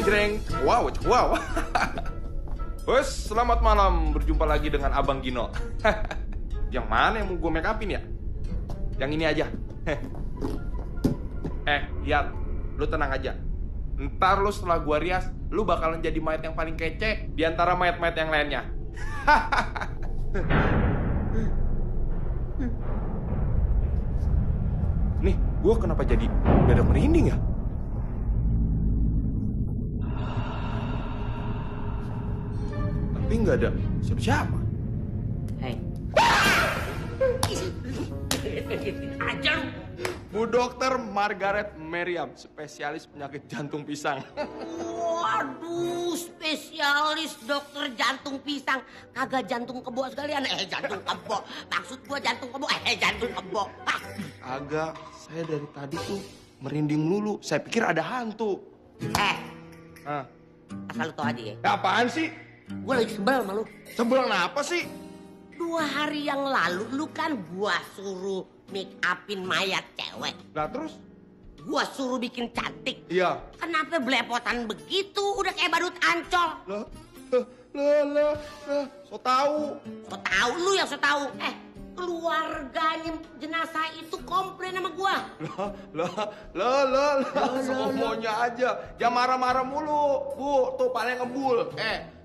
jreng. Wow, wow. Bos, selamat malam. Berjumpa lagi dengan Abang Gino. Yang mana yang mau gue make upin ya? Yang ini aja. Lihat, lu tenang aja. Ntar lu setelah gua rias, lu bakalan jadi mayat yang paling kece di antara mayat-mayat yang lainnya. Nih, gua kenapa jadi dada merinding ya? Tapi nggak ada siapa-siapa. Hei. Aja lu. Bu Dokter Margaret Meriam, spesialis penyakit jantung pisang. Waduh, spesialis dokter jantung pisang. Kagak jantung kebo sekalian. Jantung kebo. Maksud gua jantung kebo. Jantung kebo. Agak, saya dari tadi tuh merinding lulu. Saya pikir ada hantu. Asal lu tau aja ya. Apaan sih? Gua lagi sebel sama lu. Sebel apa sih? 2 hari yang lalu lu kan gua suruh make upin mayat cewek. Lah terus? Gua suruh bikin cantik. Iya. Kenapa belepotan begitu? Udah kayak badut ancol. Lah, so tahu. So tahu lu yang so tahu. Keluarganya jenazah itu komplain sama gua. Lah, semuanya aja. Jangan marah-marah mulu, Bu. Tuh paling ngebul.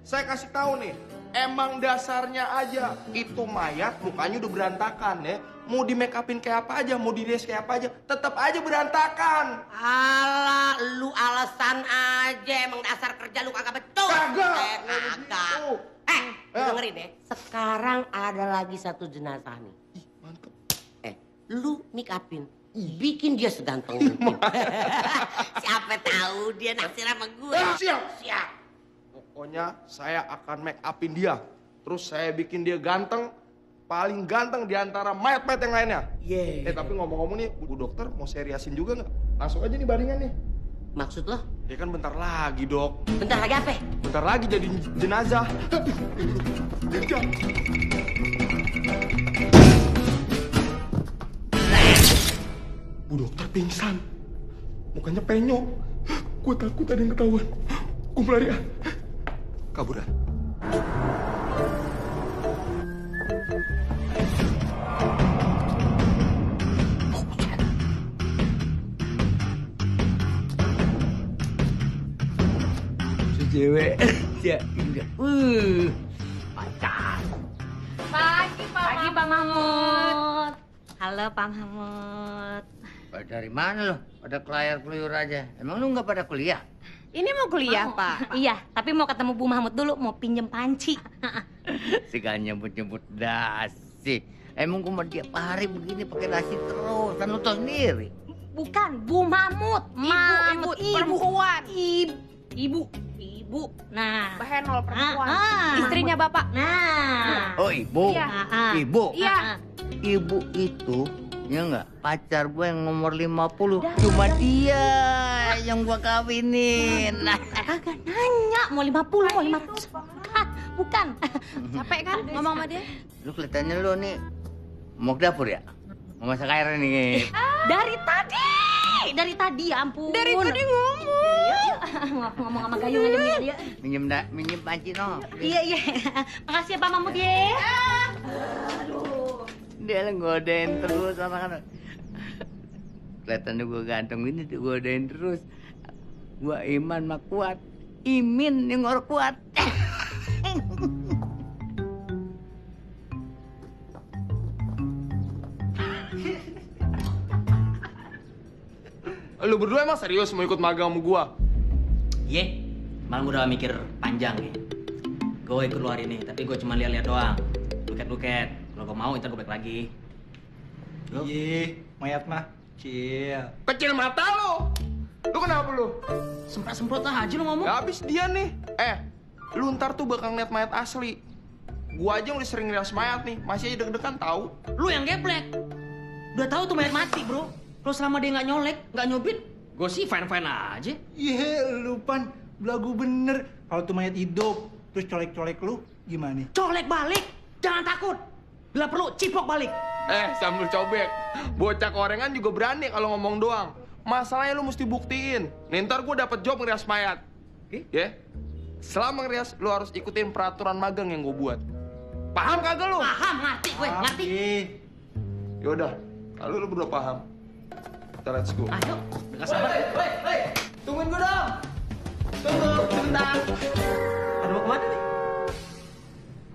Saya kasih tahu nih. Emang dasarnya aja itu mayat mukanya udah berantakan ya. Mau di make upin kayak apa aja, mau di rias kayak apa aja, tetap aja berantakan. Alah, lu alasan aja. Emang dasar kerja lu kagak betul. Kagak. Dengerin deh. Sekarang ada lagi satu jenazah nih. Ih, mantep. Lu make upin. Bikin dia seganteng mungkin. Siapa tahu dia naksir sama gue. Siap. Pokoknya saya akan make upin dia. Terus saya bikin dia ganteng. Paling ganteng di antara mayat-mayat yang lainnya. Tapi ngomong-ngomong nih, Bu Dokter mau saya riasin juga nggak? Langsung aja nih baringan nih. Maksud lo? Ya kan bentar lagi, Dok. Bentar lagi apa? Bentar lagi jadi jenazah. Bu Dokter pingsan. Mukanya penyok. Gue takut ada yang ketahuan. Gue pelari ah. Kabur ah. Cewek ya enggak pacar. Pagi Pak Mahmud. Halo Pak Mahmud. Dari mana lo? Pada kelayar keluyur aja. Emang lu nggak pada kuliah? Ini mau kuliah Pak. Iya, tapi mau ketemu Bu Mahmud dulu, mau pinjem panci. Sekarang nyebut-nyebut dasi. Emang gua mau tiap hari begini pakai dasi terus. Kan lu tau sendiri. Bukan, Bu Mahmud. Ibu perempuan. Ibu. Nah. Bahenol perempuan. Istrinya Bapak. Nah. Oh ibu. Iya. Ibu. Iya. Ibu itu ya nggak pacar gue yang nomor 50. Cuma dia yang gua kawinin. Kagak nanya mau 50, mau 500. Bukan. Capek kan ngomong sama dia? Lu kelihatannya lu nih mau ke dapur ya? Mau masak air nih. Dari tadi ya ampun. Dari tadi ngomong. Ngomong sama Gayung aja dia. Minjem panci no. Iya. Makasih ya Pak Mahmud ya. Dia nggodain terus anak-anak. Kelihatannya gue ganteng ini tuh godain terus. Gue iman mah kuat. Imin yang ngor kuat. Lu berdua emang serius mau ikut magang sama gua? Iya, malam udah mikir panjang nih. Gue ikut luar ini, tapi gue cuma lihat-lihat doang. Luket-luket. Kalau gue mau, ntar gue balik lagi. Iya, mayat mah kecil. Kecil mata lu. Lu kenapa lu? Semprot-semprot aja lu ngomong. Ya habis dia nih. Lu ntar tuh bakal ngeliat mayat asli. Gua aja udah sering ngeliat mayat nih, masih aja deg-degan tahu. Lu yang geblek. Udah tahu tuh mayat mati, bro. Kalau selama dia nggak nyolek, nggak nyubit, gue sih fine-fine aja. Iya, lu Pan, belagu bener. Kalau tuh mayat hidup, terus colek-colek lu, gimana? Colek balik, jangan takut. Bila perlu, cipok balik. Sambil cobek. Bocah korengan juga berani kalau ngomong doang. Masalahnya lu mesti buktiin. Nih ntar gue dapet job ngerias mayat. Oke. Ya. Selama ngerias, lu harus ikutin peraturan magang yang gue buat. Paham kagak lu? Paham, ngerti gue, ngerti. Yaudah, kalau lu berdua paham, kita let's go. Ayo. Nggak sabar. Hei, tungguin gue dong. Tunggu, sebentar. Aduh, mau kemana nih?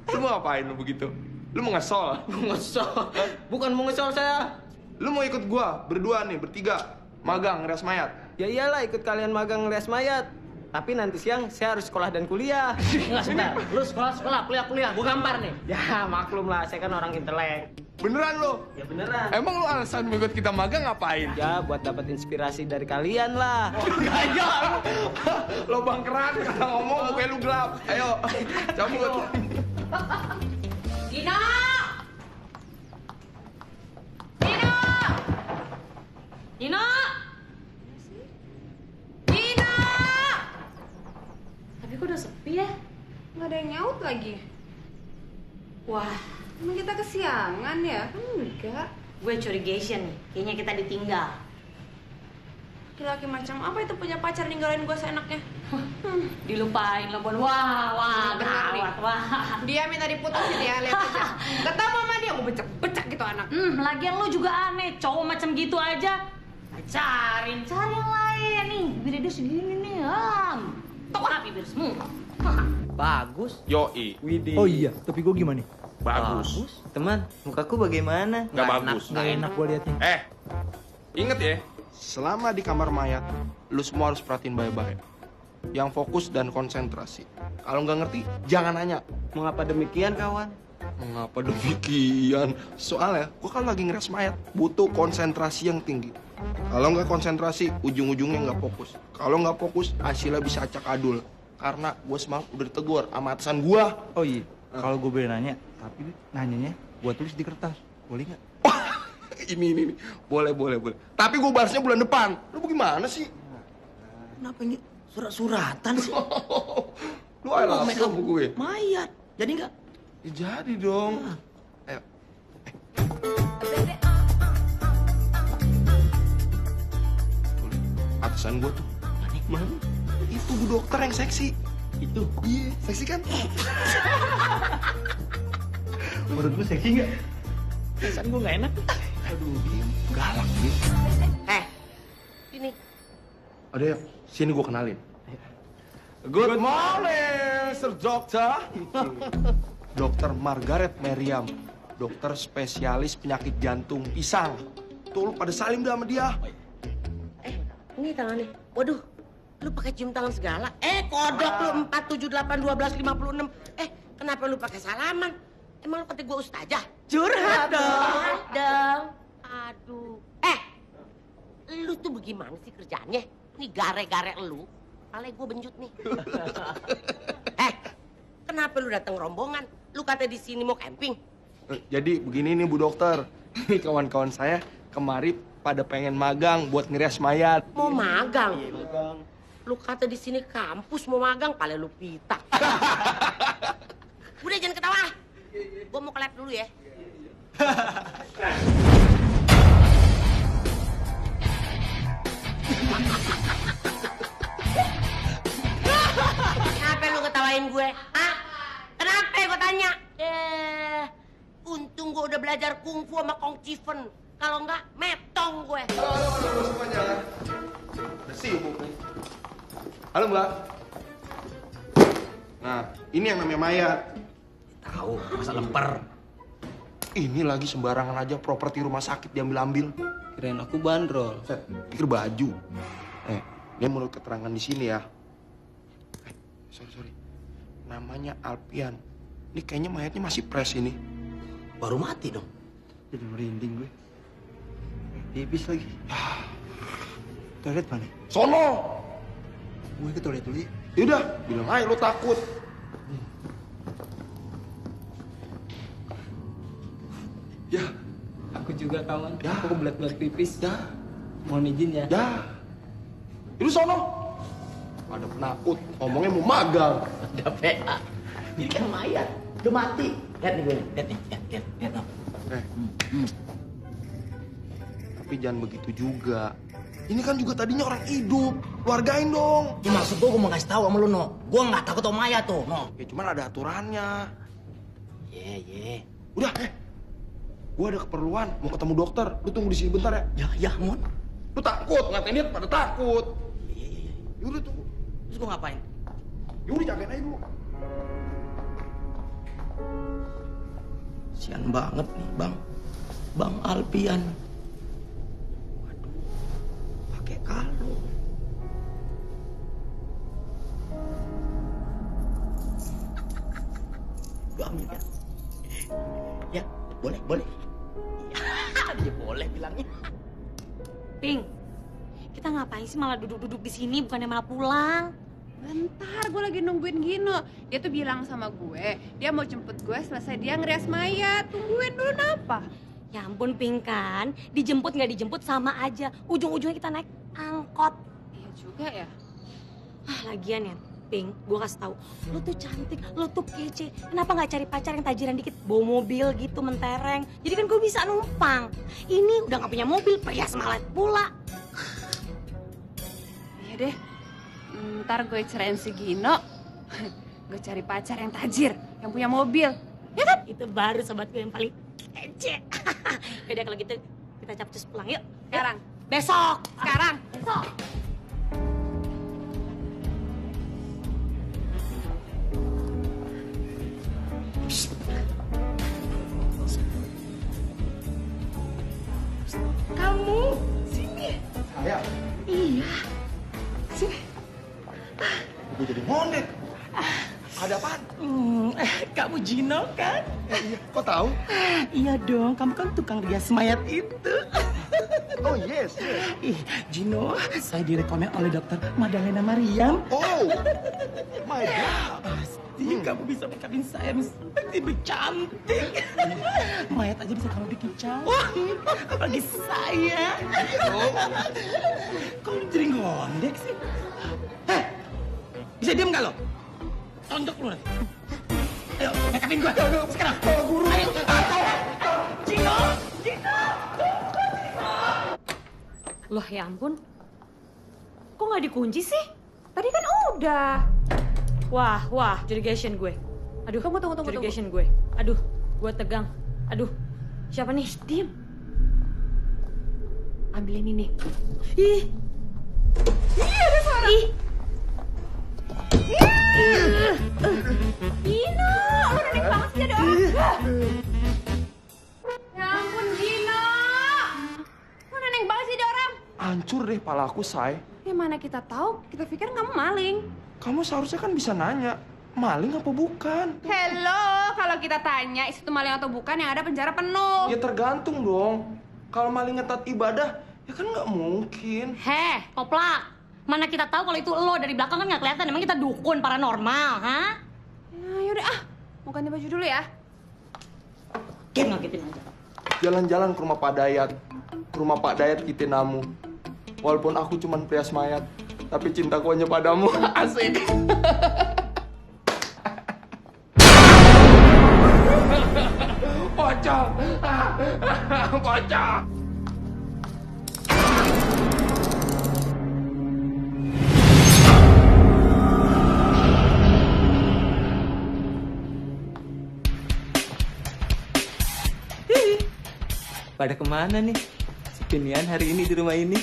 Lu mau ngapain lu begitu? Lu mau ngesol? Ngesol. Bukan mau ngesol saya. Lu mau ikut gua, berdua nih, bertiga. Magang, ngerias mayat. Ya iyalah ikut kalian magang ngerias mayat. Tapi nanti siang saya harus sekolah dan kuliah. Enggak, sebentar. Lu sekolah, kuliah. Gue gampar nih. Ya maklum lah, saya kan orang intelek. Beneran lu? Ya beneran. Emang lu alasan mau ikut kita magang ngapain? Ya buat dapat inspirasi dari kalian lah. Gaya lu. Lo bangkeran, kalau ngomong mukanya lu gelap. Ayo, cabut. Dino! Dino! Dino! Dino! Tapi kok udah sepi ya? Nggak ada yang nyaut lagi. Wah, Emang kita kesiangan ya? Kan enggak. gue curigation nih. Kayaknya kita ditinggal. Laki-laki macam apa itu punya pacar ninggalin gue seenaknya? Dilupain lo, Bon. Wah, Bener nih. gawat, wah. Dia minta diputusin ya, lihat aja. Ketemu sama dia, gue becek-becek gitu anak. Lagian lo juga aneh. Cowok macam gitu aja. Cari yang lain nih. Bibirnya dia segini nih. Tok bibir semua. Bagus. Yoi, Widih. Oh iya, tapi gue gimana nih? bagus. Teman, mukaku bagaimana? Nggak bagus. Nggak enak gue liatnya. Ingat ya, selama di kamar mayat, lu semua harus perhatiin baik-baik. Yang fokus dan konsentrasi. Kalau nggak ngerti, jangan nanya. Mengapa demikian kawan? Mengapa demikian? Soalnya, gua kan lagi ngeres mayat, butuh konsentrasi yang tinggi. Kalau nggak konsentrasi, ujung-ujungnya nggak fokus. Kalau nggak fokus, hasilnya bisa acak adul. Karena gue semalam udah ditegur sama atasan gua. Oh iya, kalau gue boleh nanya, tapi nanyanya gue tulis di kertas, boleh nggak? Ini. Boleh. Tapi gue balasnya bulan depan. Lu gimana sih? Kenapa ini surat-suratan sih? Lu ayo langsung sama gue. Mayat. Jadi nggak? Ya jadi dong. Ayo. Atasan gue tuh. Mana? Itu bu dokter yang seksi. Itu. Iya, seksi kan? Menurut lu seksi nggak? Perasaan gue nggak enak. Aduh, dia galak dia. Ini. Ada ya? Sini gue kenalin. Good morning, Sir Doctor. Dokter Margaret Meriam. Dokter spesialis penyakit jantung pisang. Tuh lu pada salim dah sama dia. Ini tangannya. Waduh, lu pakai cium tangan segala. Kodok lu 4, 7, 8, 12, 56. Kenapa lu pakai salaman? Emang lu kata gue ustazah? Curhat dong. Dong. Aduh. Lu tuh bagaimana sih kerjaannya? Ini gare-gare lu. Kepala gue benjut nih. Kenapa lu datang rombongan? Lu kata di sini mau camping? Jadi begini nih Bu Dokter. Ini kawan-kawan saya kemari pada pengen magang buat ngerias mayat. Mau magang? Lu kata di sini kampus mau magang, pala lu pitak. Udah jangan ketawa. Gue mau ke lab dulu ya. Kenapa lu ketawain gue? Hah? Kenapa gue tanya? Untung gue udah belajar kungfu sama Kong Chiven. Kalau enggak, metong gue. Halo semuanya. Udah sibuk nih. Halo Mbak. Nah, ini yang namanya mayat. Tahu, masa lemper. Ini lagi sembarangan aja properti rumah sakit diambil-ambil. Kirain aku bandrol. Set, pikir baju. Ini menurut keterangan di sini ya. Sorry. Namanya Alpian. Ini kayaknya mayatnya masih fresh ini. Baru mati dong. Jadi merinding gue. Tipis lagi. Toilet mana? Sono! Gue ke toilet dulu ya. Yaudah, bilang aja lo takut. Ya, Aku juga kawan. Ya. Aku belat-belat pipis. ya, Mohon izin ya. ya. Itu sono. Ada penakut, ngomongnya mau magang. Ada PA. Ini kan mayat. Udah mati. Lihat nih gue. Lihat nih. Lihat. Tapi jangan begitu juga. Ini kan juga tadinya orang hidup. Lu hargain dong. Ya maksud gue mau kasih tahu sama lu, No. Gue nggak takut sama mayat tuh, No. Ya cuman ada aturannya. Ye. Udah, gua ada keperluan mau ketemu dokter. Lu tunggu di sini bentar ya. Ya, Mon. Lu takut, ngatain dia pada takut. Iya. Ya udah tunggu. Terus gue ngapain? Ya udah jagain aja dulu. Sian banget nih, Bang. Bang Alpian. Waduh, pakai kalung. Gua ambil kan? Ya, boleh. Ya, dia boleh bilangnya. Ping, kita ngapain sih malah duduk-duduk di sini bukannya malah pulang? Bentar, gue lagi nungguin Gino. Dia tuh bilang sama gue, dia mau jemput gue selesai dia ngerias mayat. Tungguin dulu kenapa? Ya ampun Ping kan, dijemput nggak dijemput sama aja. Ujung-ujungnya kita naik angkot. Iya juga ya. Lagian ya, Ping, gue kasih tahu, lu tuh cantik, lu tuh kece. Kenapa nggak cari pacar yang tajiran dikit, bawa mobil gitu mentereng? Jadi kan gue bisa numpang. Ini udah nggak punya mobil, Prius malah pula. Iya deh. Ntar gue cerain si Gino. Gue cari pacar yang tajir, yang punya mobil. Ya kan? Itu baru sobat gue yang paling kece. Yaudah kalau gitu, kita capcus pulang yuk. Sekarang. Besok. Sekarang. Besok. Kamu sini. Saya. Iya. Sini. Gue jadi ngondek. Ada apaan? Kamu Gino kan? Iya, kok tahu? Iya dong, kamu kan tukang rias mayat itu. Oh yes. Ih, Gino, saya direkomend oleh dokter Madalena Mariam. Oh, my God. Pasti kamu bisa bikin saya lebih cantik. Mayat aja bisa kamu bikin cantik. Apalagi saya. Kok lu jadi ngondek sih? Heh, bisa diem gak lo? Tonjok lu nanti. Ayo, make-upin gua. Sekarang. Guru. Ayo. Gino. Loh ya ampun. Kok nggak dikunci sih? Tadi kan udah. Wah, jurigation gue. Aduh, Tunggu. jurigation gue. Aduh, gue tegang. Aduh, siapa nih? Diem. Ambilin ini. Ih. Ada suara. Ih. Gino, lu nenek banget sih ada orang. Ya ampun Gino. Lu nenek banget sih ada orang. Hancur deh palaku, Say. Ya mana kita tahu, kita pikir kamu maling. Kamu seharusnya kan bisa nanya, maling apa bukan? Hello, kalau kita tanya itu maling atau bukan yang ada penjara penuh. Ya tergantung dong. Kalau maling ngetat ibadah, ya kan nggak mungkin. Heh, Toplak. Mana kita tahu kalau itu lo dari belakang kan nggak kelihatan. Emang kita dukun paranormal, ha? Nah yaudah mau ganti baju dulu ya. Ngagetin aja. Jalan-jalan ke rumah Pak Dayat. Ke rumah Pak Dayat Kitinamu. Walaupun aku cuman prias mayat, tapi cintaku hanya padamu. Asik. Pocong. Pocong. Pada kemana nih? Si Pinian hari ini di rumah ini.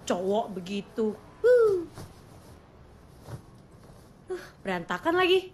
Cowok begitu. Berantakan lagi.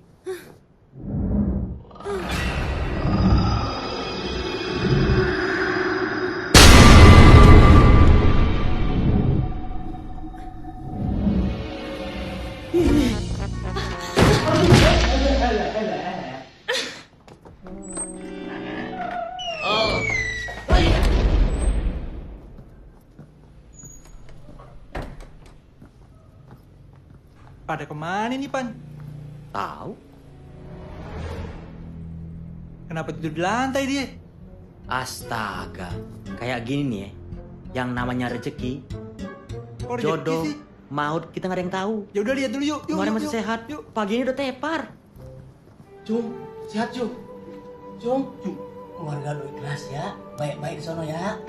Pada kemana nih, Pan? Tahu? Kenapa tidur di lantai dia? Astaga, kayak gini nih ya. Yang namanya rezeki, Kok rezeki jodoh, sih? maut, kita nggak ada yang tahu. Ya udah lihat dulu yuk. Kemarin masih yuk. sehat, Yuk. pagi ini udah tepar. Cung, sehat Cung. Cung, keluarga lu ikhlas ya. Baik-baik di sono ya.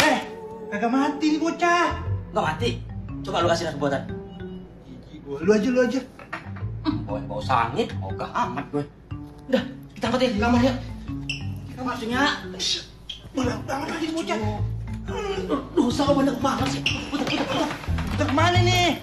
Kagak mati nih bocah. Nggak mati. Coba lu kasih buatan. Gigi gua. Lu aja. Bau sangit, ogah amat gue. Udah, kita angkat ya ke kamar ya. Maksudnya, Banget lagi bocah. dosa lo banyak banget sih. Kita kemana nih?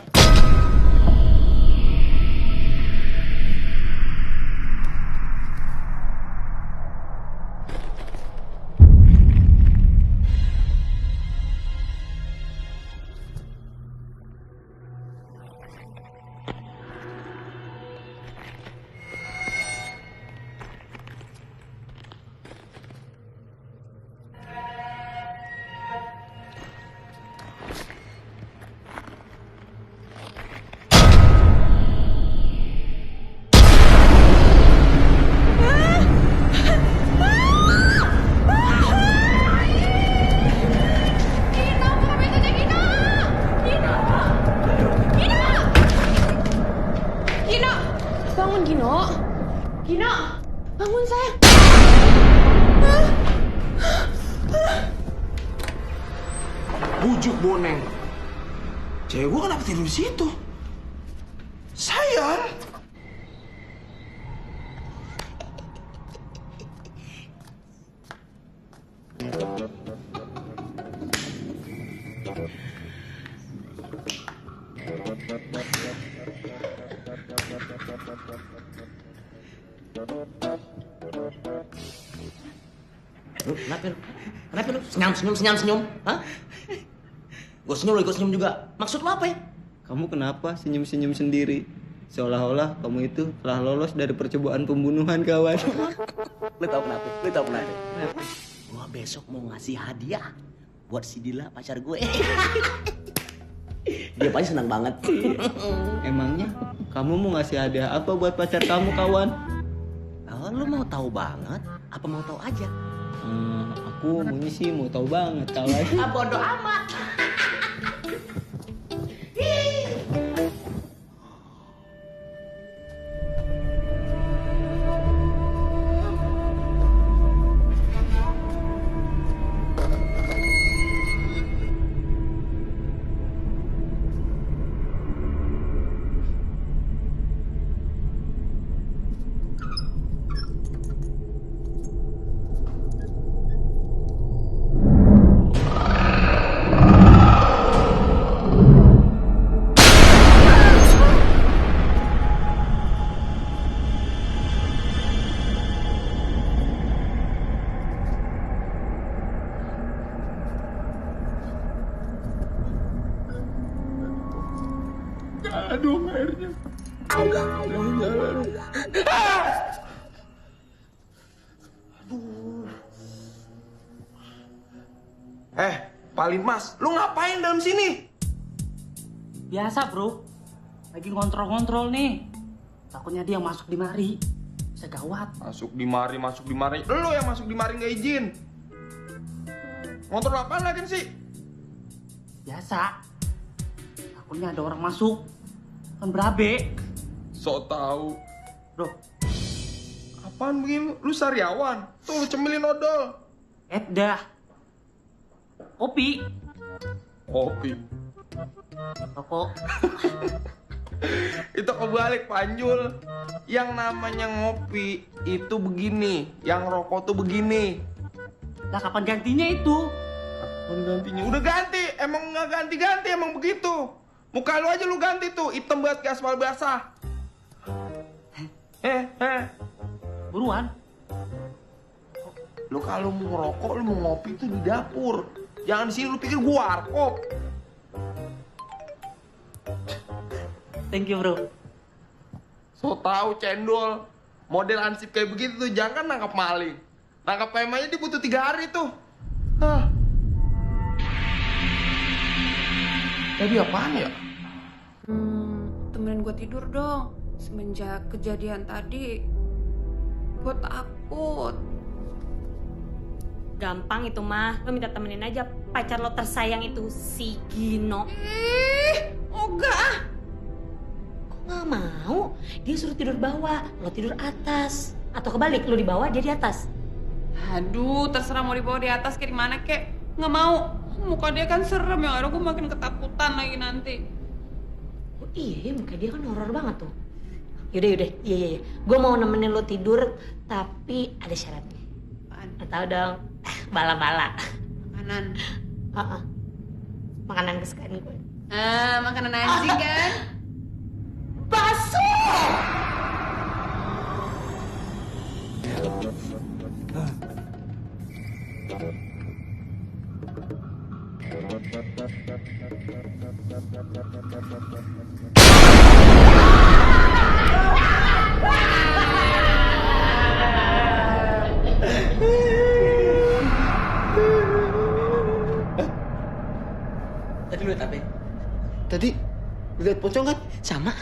Gino, bangun Gino. Gino, bangun sayang. Bujuk boneng. Cewek gua kenapa tidur di situ? Sayang. Lu kenapa lu? Kenapa lu? Senyum. Hah? Gue senyum, lu ikut senyum juga. Maksud lu apa ya? Kamu kenapa senyum-senyum sendiri? Seolah-olah kamu itu telah lolos dari percobaan pembunuhan, kawan. Lu tahu kenapa? Gua besok mau ngasih hadiah buat si Dila, pacar gue. Dia pasti senang banget. Emangnya kamu mau ngasih hadiah apa buat pacar kamu, kawan? Oh, lu mau tahu banget? Apa mau tahu aja? Aku maunya sih mau tahu banget, kawan. Bodoh amat. Aduh, airnya. Palin Mas, lu ngapain dalam sini? Biasa bro, lagi ngontrol-ngontrol nih. Takutnya dia masuk di mari, bisa gawat. Masuk di mari. Lu yang masuk di mari nggak izin. Ngontrol apaan lagi sih? Biasa, takutnya ada orang masuk, kan berabe. So tahu. Bro, Apaan begini? Lu sariawan. Tuh lu cemilin odol. dah. Kopi, Kopi. rokok. Itu kebalik Panjul. Yang namanya ngopi itu begini, yang rokok tuh begini. Lah kapan gantinya itu? Kapan gantinya? Udah ganti, emang nggak ganti-ganti, emang begitu. Muka lu aja lu ganti tuh, hitam banget kayak aspal basah. Buruan. Lu kalau mau ngerokok, lu mau ngopi tuh di dapur. Jangan di sini lu pikir gua warkop. Thank you bro. So tahu cendol. Model ansip kayak begitu tuh, jangan nangkap maling. Nangkap PM aja dia butuh 3 hari tuh. Hah. Tadi apaan ya? Temenin gue tidur dong. Semenjak kejadian tadi, gue takut. Gampang itu mah, lo minta temenin aja pacar lo tersayang itu, si Gino. Enggak. Kok nggak mau? Dia suruh tidur bawah, lo tidur atas. Atau kebalik, lo di bawah, dia di atas. Aduh, terserah mau dibawa di atas kayak di mana kek. Nggak mau. Muka dia kan serem, yang ada gue makin ketakutan lagi nanti. Oh, iya, muka dia kan horor banget tuh. Yaudah, iya. Gue mau nemenin lo tidur, tapi ada syaratnya. Apaan? Lo tau dong, bala-bala. Makanan. Makanan kesukaan gue. Makanan anjing kan? Bakso! Tadi lu lihat apa? Tadi lihat pocong kan? Sama.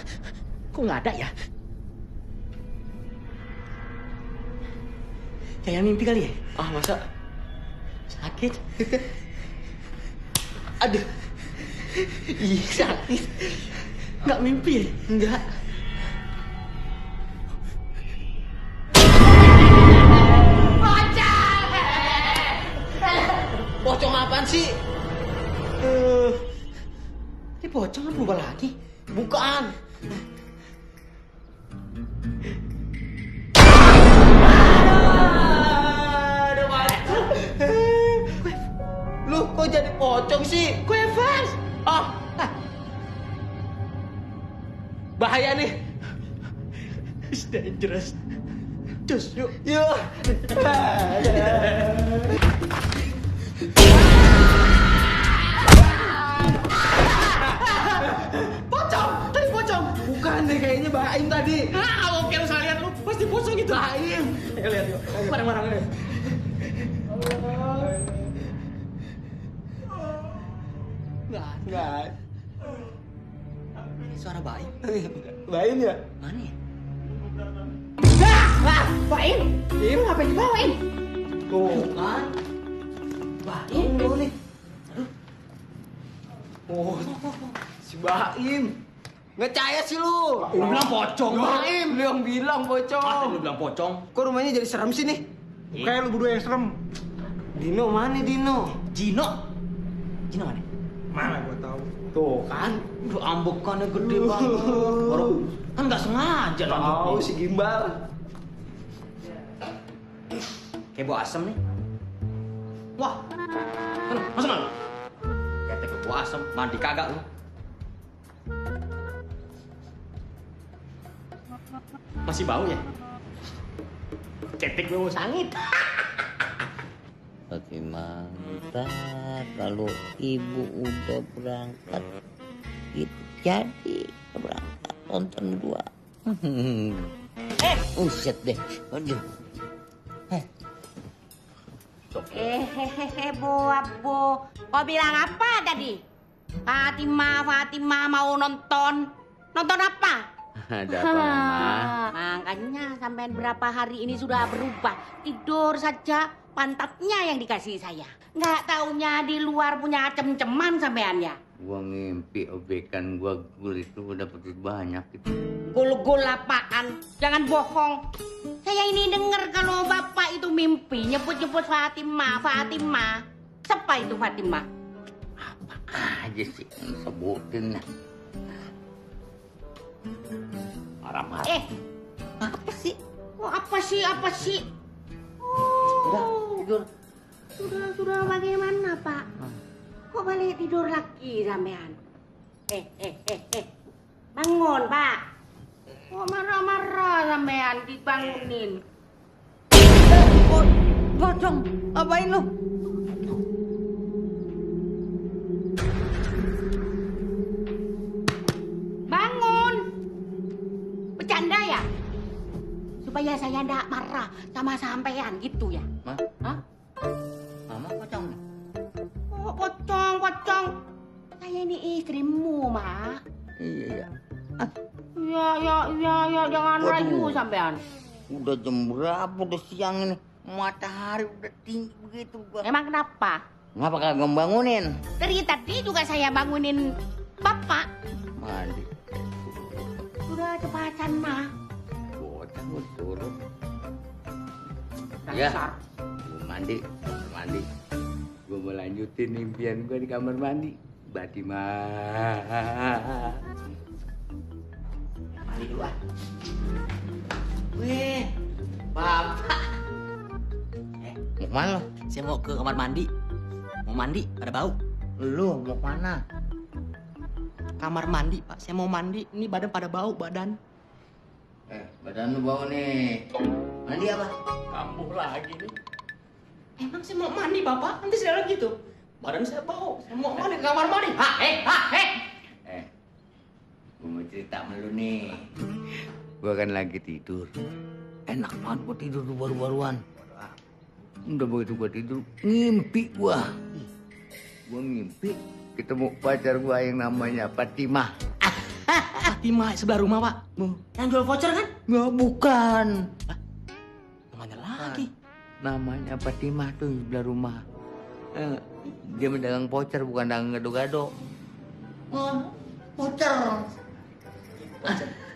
Kok nggak ada ya? Kayak mimpi kali ya? Ah, masa? Sakit. Aduh. Ih, sakit. Nggak mimpi ya? Nggak. Pocong apaan sih? Ini pocong kan berubah lagi? Bukan. Lu kok jadi pocong sih? Gue Evans. Bahaya nih. It's dangerous. Just yuk. Yuk. Pocong. Tadi pocong. Bukan deh, kayaknya Baim tadi. Oke, lu salah lihat lu. Pasti pocong itu. Baim. Ayo lihat yuk. Bareng-bareng deh. Enggak. Suara bayi. Baim ya? Mana ya? Baim, Baim ngapain dibawain? Tuh. Kan? Baim lu nih. Oh, si Baim. Ngecaya sih lu. Lu bilang pocong. Baim, lu yang bilang Lu pocong. bilang pocong. Kok rumahnya jadi serem sih nih? Kayak lu berdua yang serem. Dino mana Dino? Gino. Gino mana? Mana gua tahu. Tuh kan. Udah ambekannya gede banget. Baru kan nggak sengaja Tahu nambuknya. si Gimbal. Kayak bau asem nih. Wah. Kan masuk mana? Kayak bau asem. Mandi kagak lu. Masih bau ya? Cetek gue mau sangit. Bagaimana kalau ibu udah berangkat gitu, jadi berangkat nonton berdua. Uset deh, aduh. Bo. Kau bilang apa tadi? Fatima mau nonton. Nonton apa? Ada apa, Mama? Makanya sampai berapa hari ini sudah berubah. Tidur saja, pantatnya yang dikasih saya. Nggak taunya di luar punya cem-ceman sampean ya. Gua ngimpi obekan gua gul itu udah dapat banyak gitu. Gul-gul apaan? Jangan bohong. Saya ini dengar kalau bapak itu mimpi nyebut-nyebut Fatima. Siapa itu Fatima? Apa aja sih yang sebutin? Marah-marah. Apa sih? Oh, apa sih? Udah, Oh, tidur. sudah bagaimana, Pak? Kok balik tidur lagi sampean? Bangun, Pak. Kok marah-marah sampean dibangunin? Pocong, apain lu? Bangun! Bercanda ya? Supaya saya ndak marah sama sampean gitu ya? Ma? Hah? Mama pocong nih. Oh, pocong. Saya ini istrimu, Ma. Iya. Ya, jangan Waduh. rayu sampean. Udah jam berapa? Udah siang ini. Matahari udah tinggi begitu gua. Emang kenapa? Ngapa kagak bangunin? Dari tadi juga saya bangunin Bapak. Mandi. Sudah cepatan, Ma. Bocah gua turun. Ya. Dasar. Gua mandi. Gua mau lanjutin impian gue di kamar mandi. Batimah. Mandi dulu ah. Weh, Bapak. Mau kemana lo? Saya mau ke kamar mandi. Mau mandi, ada bau. Lu mau kemana? Kamar mandi, Pak. Saya mau mandi. Ini badan pada bau, badan. Badan lu bau nih. Mandi apa? Kambuh lagi nih. Emang saya mau mandi, Bapak. Nanti saya lagi gitu. Badan saya bau. Saya mau mandi ke kamar mandi. Gue mau cerita sama lu nih. Gue kan lagi tidur. Enak banget gue tidur tuh baru-baruan. Udah begitu gue tidur, ngimpi gue. Gue ngimpi ketemu pacar gue yang namanya Fatimah. Fatimah sebelah rumah, Pak. Yang jual voucher kan? Nggak, bukan. Kemana lagi? Namanya Fatimah tuh di sebelah rumah. Dia mendagang voucher, bukan dagang gado-gado. Voucher.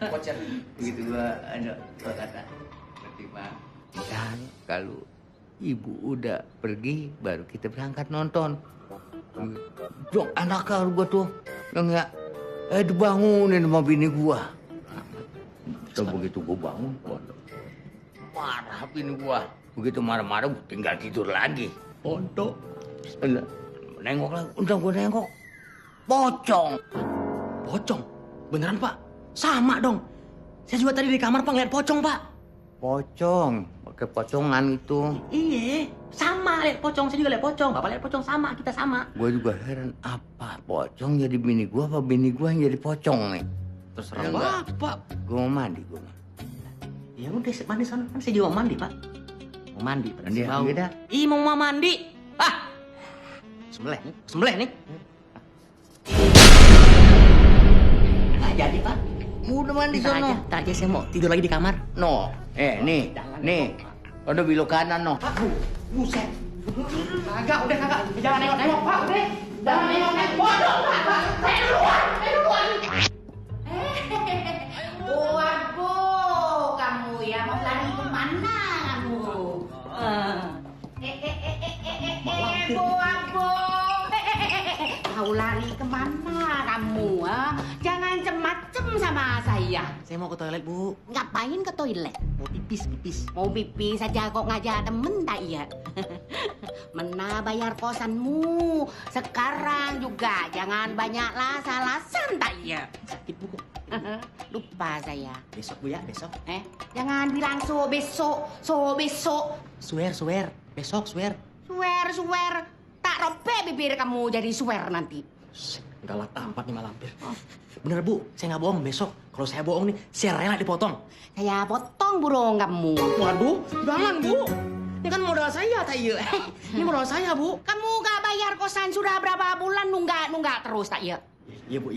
Voucher. Begitu gua ada kata Fatimah. Dan kalau ibu udah pergi, baru kita berangkat nonton. Dong, anak kalau gua tuh yang ya, dibangunin sama bini gua. So begitu gua bangun, marah bini gua. Begitu marah-marah, gua tinggal tidur lagi. Pondok. Nengok lagi, udah gua nengok. Pocong. Pocong? Beneran, Pak? Sama dong. Saya juga tadi di kamar, Pak, ngeliat pocong, Pak. Pocong, pakai pocongan itu. Iya, sama lihat pocong. Saya juga lihat pocong. Bapak lihat pocong sama, kita sama. Gue juga heran, apa pocong jadi bini gua apa bini gua yang jadi pocong nih? Terserah Ya, Bapak. Gue mau mandi, gue. Ya udah, mandi sana. Kan saya juga mau mandi, Pak. Mau mandi, Mandi bau. lagi dah. Ih, mau mandi. Ah, sembelih nih. Nggak jadi, Pak. Udah mandi Ntar sono. aja, saya mau tidur lagi di kamar. No, nih. Udah belok kanan no. Pak, buset. Udah kagak. Jangan nengok-nengok, Pak. Udah. Jangan nengok-nengok. Bodoh, Pak. Saya duluan. Bu, kamu ya mau lari kemana kamu? Bu. Mau lari kemana kamu? Jangan macem-macem sama saya. Saya mau ke toilet, Bu. Ngapain ke toilet? Mau pipis. Mau pipis saja kok ngajak temen tak iya? Mana bayar kosanmu? Sekarang juga jangan banyak lasan tak iya? Sakit, Bu. Lupa saya. Besok, Bu, ya. Besok. Jangan bilang so besok. Swear. Besok, swear. Swear. Tak robek bibir kamu jadi swear nanti. Galak amat nih malampir. Bener, Bu. Saya nggak bohong. Besok, kalau saya bohong nih, saya rela dipotong. Saya potong burung kamu. Waduh, jangan, Bu. Ini kan modal saya, tak iya. Ini modal saya, Bu. Kamu gak bayar kosan sudah berapa bulan nunggak terus tak iya? Iya, Bu.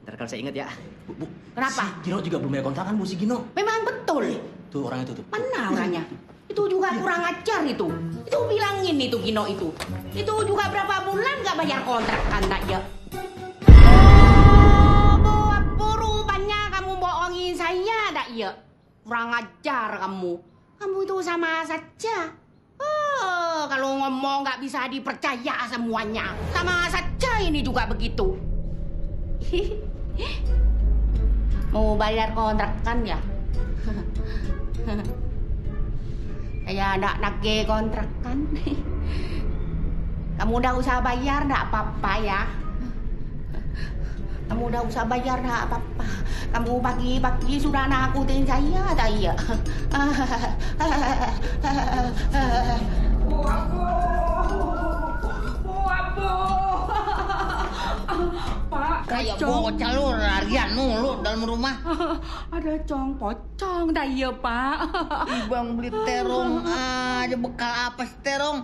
Ntar kalau saya ingat ya. Bu. Kenapa? Si Gino juga belum bayar kontrakan, Bu, si Gino. Memang betul. Tuh orang itu tuh. Mana orangnya? Itu juga kurang ajar itu. Itu bilangin itu Gino itu. Itu juga berapa bulan gak bayar kontrak kan tak ya? Oh, rupanya kamu bohongin saya tak ya? Kurang ajar kamu. Kamu itu sama saja. Oh, kalau ngomong gak bisa dipercaya semuanya. Sama saja ini juga begitu. Mau bayar kontrak kan ya? Saya nak nagih kontrakan. Kamu udah usah bayar, nggak apa-apa ya. Kamu udah usah bayar, nggak apa-apa. Kamu pagi-pagi sudah nakutin saya, tak iya? Pak, Kayak bocah lu larian lu dalam rumah. Ada pocong, tak iya Pak? Ibang beli terong aja, bekal apa sih terong?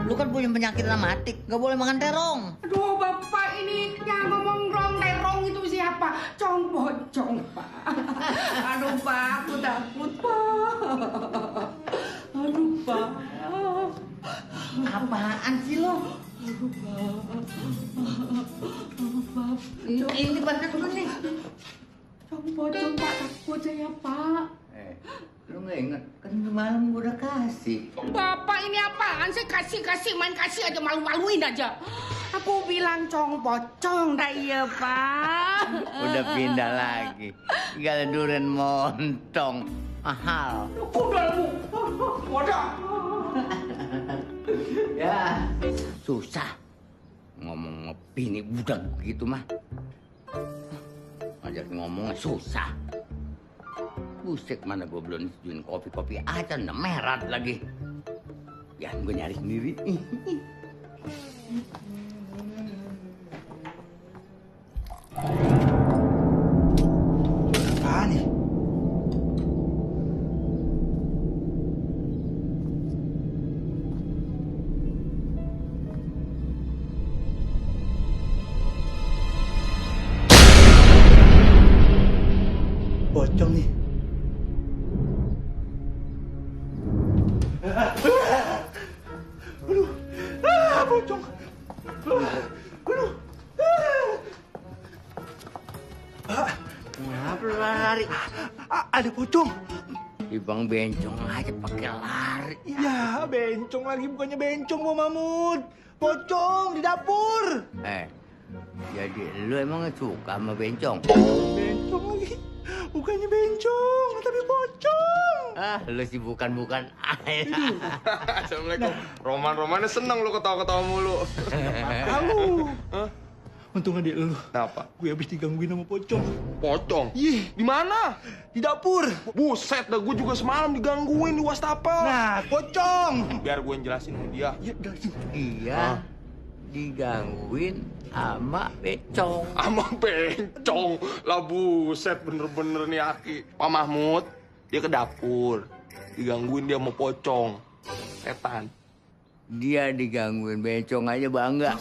Lu kan punya penyakit rematik, gak boleh makan terong. Aduh Bapak ini yang ngomong terong itu siapa? Pocong Pak. Aduh Pak, aku takut Pak. Aduh Pak. Apaan sih lo? Ini banget dulu nih. Pocong Pak, takut saya Pak. Lu nggak inget? Kan semalam gua udah kasih. Bapak ini apaan sih? Kasih, main kasih aja, malu-maluin aja. Aku bilang cong pocong dah iya, Pak. Udah pindah lagi. Tinggal durian montong. Mahal. Ya, susah. Ngomong bini budak gitu mah. Ngajak ngomongnya susah. Buset, mana gue belum disetujuin kopi-kopi aja, udah merat lagi. Ya, gue nyari sendiri. Apaan nih? Pocong nih. Aduh, pocong. Aduh. Kenapa lu lari? Ada pocong. Di bang bencong aja pakai lari. Ya, bencong lagi, bukannya bencong, Bang Mahmud. Pocong di dapur. Jadi lu emang suka sama bencong? Bencong lagi. Bukannya bencong, tapi pocong. Lu sih bukan. Assalamualaikum. Roman-romannya seneng lu ketawa-ketawa mulu. Halo. Untung adik lu. Kenapa? Gue habis digangguin sama pocong. Pocong? Ih, Di mana? di dapur. Buset dah, gue juga semalam digangguin di wastafel. Nah, pocong. Biar gue yang jelasin sama dia. Ya, jelasin. Iya, digangguin sama bencong. Sama bencong. Lah buset, bener-bener nih Aki. Pak Mahmud, dia ke dapur. Digangguin dia sama pocong. Setan. Dia digangguin bencong aja bangga.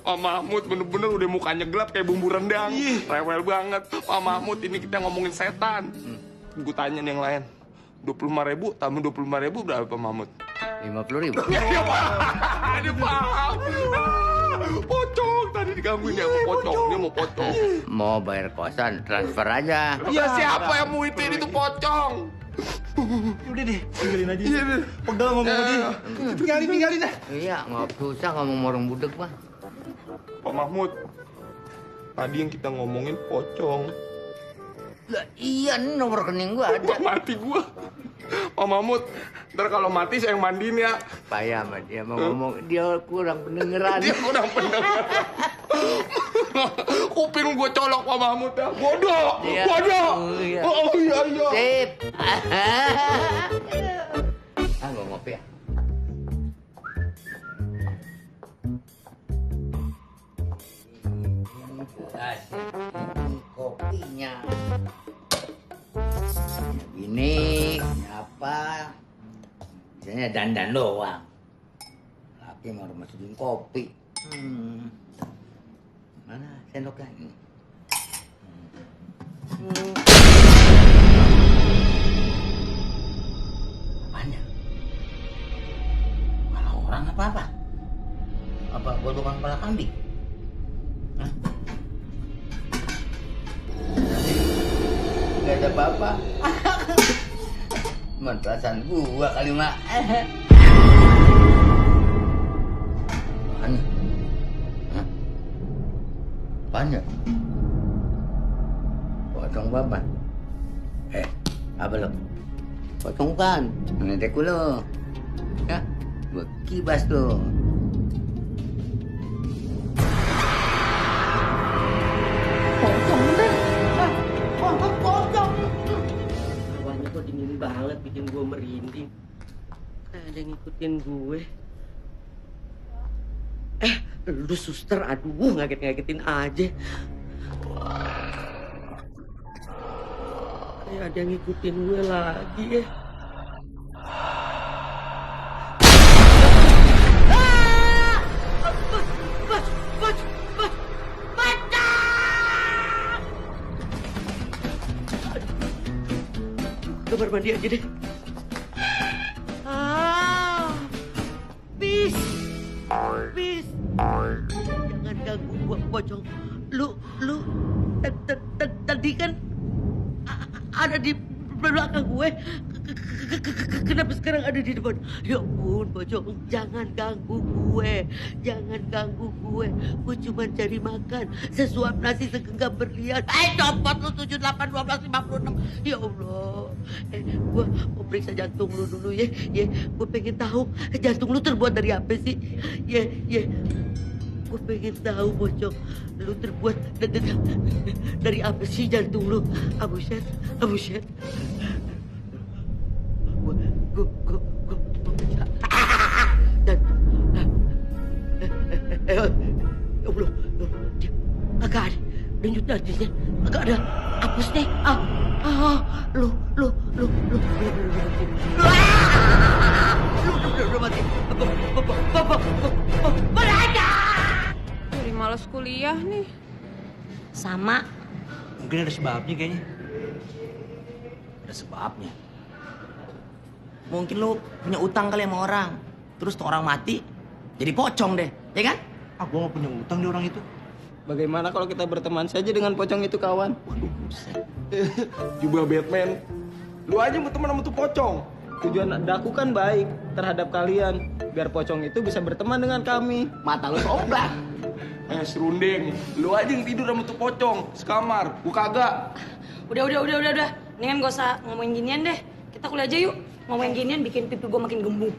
Pak Mahmud bener-bener udah mukanya gelap kayak bumbu rendang. Rewel banget. Pak Mahmud, ini kita ngomongin setan. Gue tanya nih yang lain. 25.000 tambah 25.000 berapa Pak Mahmud? 50.000. Ya Pak, dia paham. Pocong tadi digangguin dia sama pocong. Dia mau pocong. Mau bayar kosan, transfer aja. Ya siapa yang muitin itu pocong? Udah deh, tinggalin aja. Iya, deh. Pegel ngomong sama dia. Tinggalin dah. Iya, nggak susah ngomong orang budek mah. Pak Mahmud, tadi yang kita ngomongin pocong. Lah iya, ini nomor rekening gua ada. Wah, mati gua. Pak Mahmud, ntar kalau mati saya yang mandiin ya. Payah sama dia mau ngomong, dia kurang pendengeran. Dia kurang pendengar. Kuping gua colok Pak Mahmud ya. Bodoh, Iya. bodoh. Oh, iya. Oh iya iya. Sip. Gua ngopi ya. Kopinya. Ini apa? Biasanya dandan doang. Laki mau masukin kopi. Mana sendoknya ini? Apanya? Kepala orang apa? Apa godongan kepala kambing? Hah? Gak ada apa-apa. Cuman perasaan gua kali mak. Apaan? Hah? Apaan ya? Potong bapak. Apa lo? Potong kan? Ngedek lo. Ya? Gua kibas lo. Hawanya kok dingin banget, bikin gue merinding. Kayak ada yang ngikutin gue. Lu suster, aduh ngaget-ngagetin aja. Kayak ada yang ngikutin gue lagi ya. Kamar mandi aja deh. Bis. Jangan ganggu gua pocong. Lu tadi kan ada di belakang gue. Kenapa sekarang ada di depan? Ya ampun, Pocong, jangan ganggu gue. Jangan ganggu gue. Gue cuma cari makan. Sesuap nasi segenggam berlian. Copot lu 7, 8, 12, 56. Ya Allah. Gue mau periksa jantung lu dulu ya. Gue pengen tahu jantung lu terbuat dari apa sih? Gue pengen tahu, Pocong, lu terbuat dari apa sih jantung lu? Abuset. Gue bisa. Dan Allah, dia agak ada denyut nantinya, agak ada hapusnya. Lu mati. Jadi malas kuliah nih. Sama. Mungkin ada sebabnya kayaknya. Ada sebabnya. Mungkin lu punya utang kali sama orang. Terus tuh orang mati, jadi pocong deh, ya kan? Gua gak punya utang di orang itu. Bagaimana kalau kita berteman saja dengan pocong itu, kawan? Waduh, buset. Juga Batman. Lu aja mau teman sama tuh pocong. Tujuan daku kan baik terhadap kalian, biar pocong itu bisa berteman dengan kami. Mata lu sobat. Serundeng. Lu aja yang tidur sama tuh pocong sekamar. Gua kagak. Udah. Mendingan gak usah ngomongin ginian deh. Kita kuliah aja yuk. Ngomongin ginian bikin pipi gue makin gembung.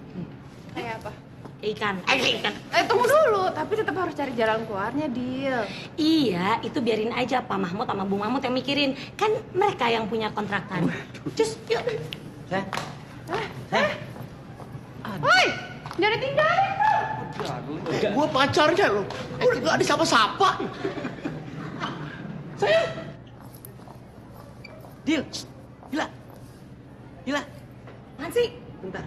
Kayak apa? Ikan. Tunggu dulu, tapi tetap harus cari jalan keluarnya, Dil. Iya, itu biarin aja Pak Mahmud sama Bu Mahmud yang mikirin. Kan mereka yang punya kontrakan. Cus, yuk. Woi, jangan ditinggalin tuh. Gua pacarnya lo. Udah gak ada siapa-siapa. Sayang. Dil, Gila. Apaan sih? Bentar.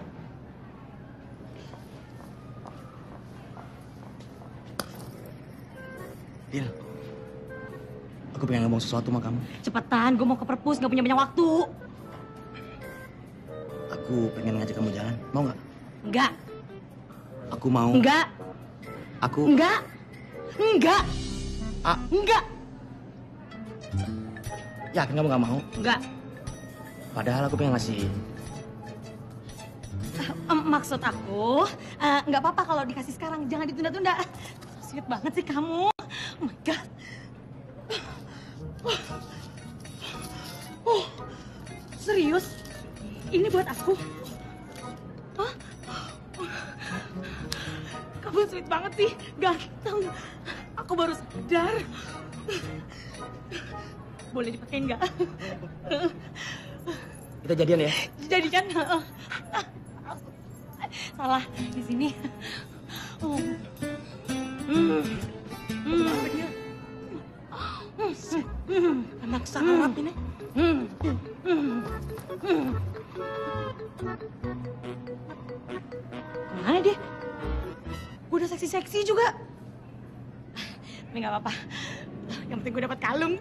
Dil, aku pengen ngomong sesuatu sama kamu. Cepetan, gue mau ke perpus, gak punya banyak waktu. Aku pengen ngajak kamu jalan, mau nggak? Enggak. Aku mau. Enggak. Aku. Enggak. Enggak. Yakin kamu nggak mau? Enggak. Padahal aku pengen ngasih. Maksud aku, nggak apa-apa kalau dikasih sekarang, jangan ditunda-tunda. Sweet banget sih kamu. Oh my God. Serius? Ini buat aku? Hah? Kamu sweet banget sih, ganteng. Aku baru sadar. Boleh dipakai nggak? Kita jadian ya? Jadikan. Salah di sini. Anak sarap ini. Kemana dia? Gue udah seksi-seksi juga. Tapi nggak apa-apa. Yang penting gue dapat kalung.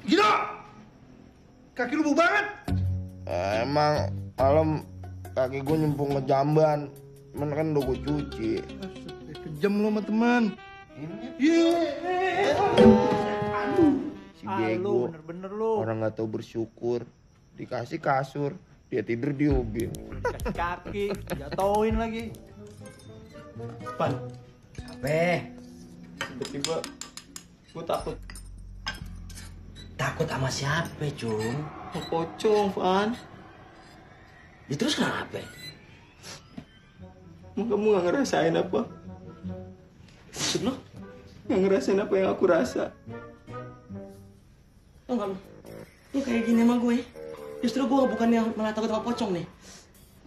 Gila! Kaki lu bau banget. Emang malam kaki gue nyempung ngejamban. Cuman kan udah gue cuci. Kejam lu sama teman. Si Diego, bener-bener lu. orang gak tahu bersyukur. Dikasih kasur, dia tidur di ubin. Kaki, jatoin lagi. Pan. Apa? Tiba-tiba gue takut. Takut sama siapa, Cung? Pocong, Van. Ya terus kenapa? Kamu gak ngerasain apa? Maksud lo? Gak ngerasain apa yang aku rasa. Tau gak lo? Lo kayak gini sama gue. Justru gue bukannya malah takut sama pocong nih.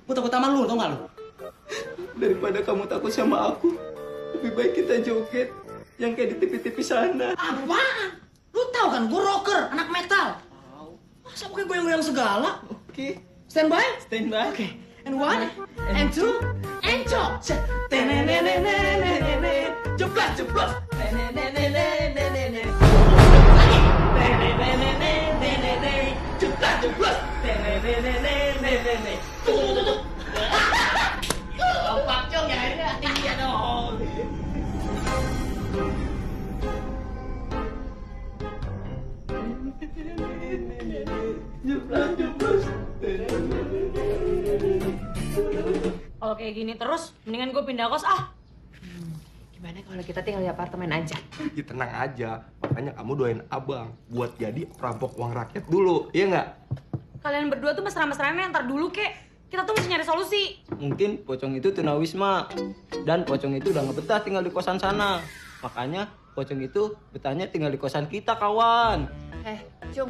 Gue takut sama lu, tau gak lo? Daripada kamu takut sama aku, lebih baik kita joget yang kayak di TV-TV sana. Apaan? Lu tau kan gue rocker, anak metal. Masa pakai goyang-goyang segala? Oke. Stand by? Stand by. Oke. And one, and two, and chop. Tenenenenenenenenen. Jeblas, jeblos. Tenenenenenenenen. Lagi. Tenenenenenenenen. Jeblas, jeblos. Tenenenenenenenen. Tuh. Oh, Pak Cong ya, ini tinggi ya dong. Kalau kayak gini terus, mendingan gue pindah kos ah. Gimana kalau kita tinggal di apartemen aja? Ya tenang aja, makanya kamu doain abang buat jadi perampok uang rakyat dulu, iya nggak? Kalian berdua tuh mesra-mesranya ntar dulu kek. Kita tuh mesti nyari solusi. Mungkin Pocong itu tunawisma dan Pocong itu udah nggak betah tinggal di kosan sana. Makanya Pocong itu betahnya tinggal di kosan kita, kawan. Cung,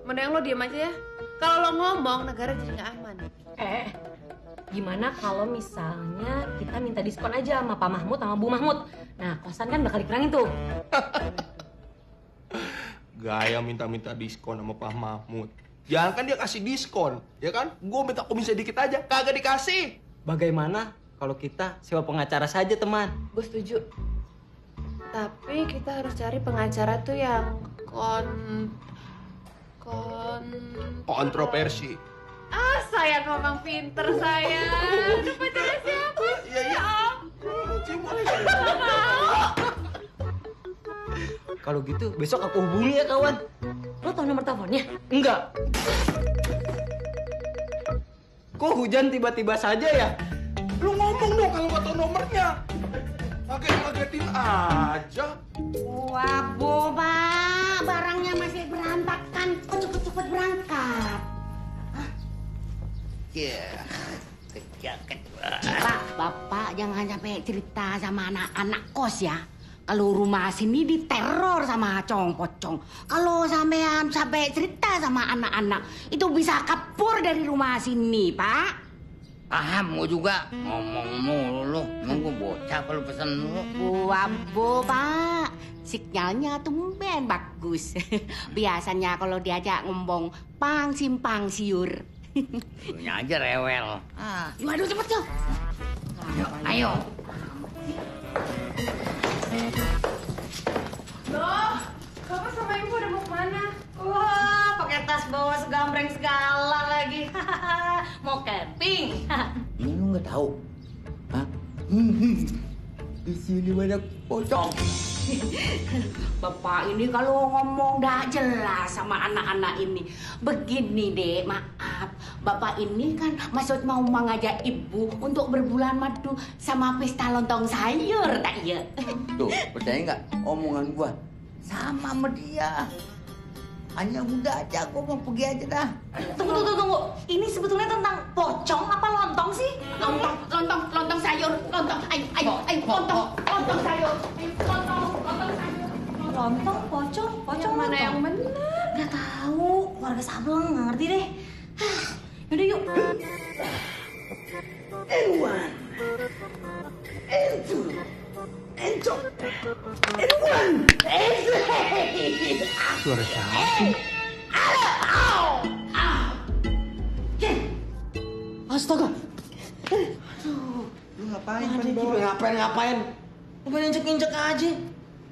mending lo diem aja ya. Kalau lo ngomong, negara jadi nggak aman. Gimana kalau misalnya kita minta diskon aja sama Pak Mahmud sama Bu Mahmud? Nah, kosan kan bakal dikurangin tuh. Gaya minta-minta diskon sama Pak Mahmud. Jangan kan dia kasih diskon, ya kan? Gue minta komisi dikit aja, kagak dikasih. Bagaimana kalau kita sewa pengacara saja, teman? Gue setuju. Tapi kita harus cari pengacara tuh yang kontroversi. Sayang ngomong pinter sayang. Itu pacarnya siapa? Iya. Kalau gitu besok aku hubungi ya, kawan. Lo tau nomor teleponnya? Enggak. Kok hujan tiba-tiba saja ya? Lu ngomong dong kalau nggak tahu nomornya. Ngagetin aja. Wah, Boba, barangnya masih berantakan. Kok cepet-cepet berangkat? Pak, Bapak jangan sampai cerita sama anak-anak kos ya. Kalau rumah sini diteror sama Cong Pocong. Kalau sampean sampai cerita sama anak-anak, itu bisa kabur dari rumah sini, Pak. Paham gue juga. Ngomong mulu. Nunggu bocah kalau pesen lu. Wah, Pak. Sinyalnya tumben bagus. Biasanya kalau diajak ngomong pang simpang siur. Punya aja rewel. Waduh, cepet yuk. Ayo. Loh, Bapak sama Ibu udah mau kemana? Wah, pakai tas bawa segambreng segala lagi. Mau camping. Ini lu nggak tahu? Hah? Di sini banyak pocong. Bapak ini kalau ngomong dah jelas sama anak-anak ini. Begini dek, maaf. Bapak ini kan maksud mau mengajak ibu untuk berbulan madu sama pesta lontong sayur, tak iya? Tuh, percaya nggak omongan gua? Sama dia. Hanya udah aja, gua mau pergi aja dah. Tunggu. Ini sebetulnya tentang pocong apa lontong sih? Lontong sayur, lontong. Ayo, lontong sayur. Lontong, pocong Mana yang bener? Gak tahu, warga Sableng nggak ngerti deh. Yaudah yuk. Suara siapa? Astaga. Lu ngapain, Pan? Ngapain? Lu main injek-injek aja.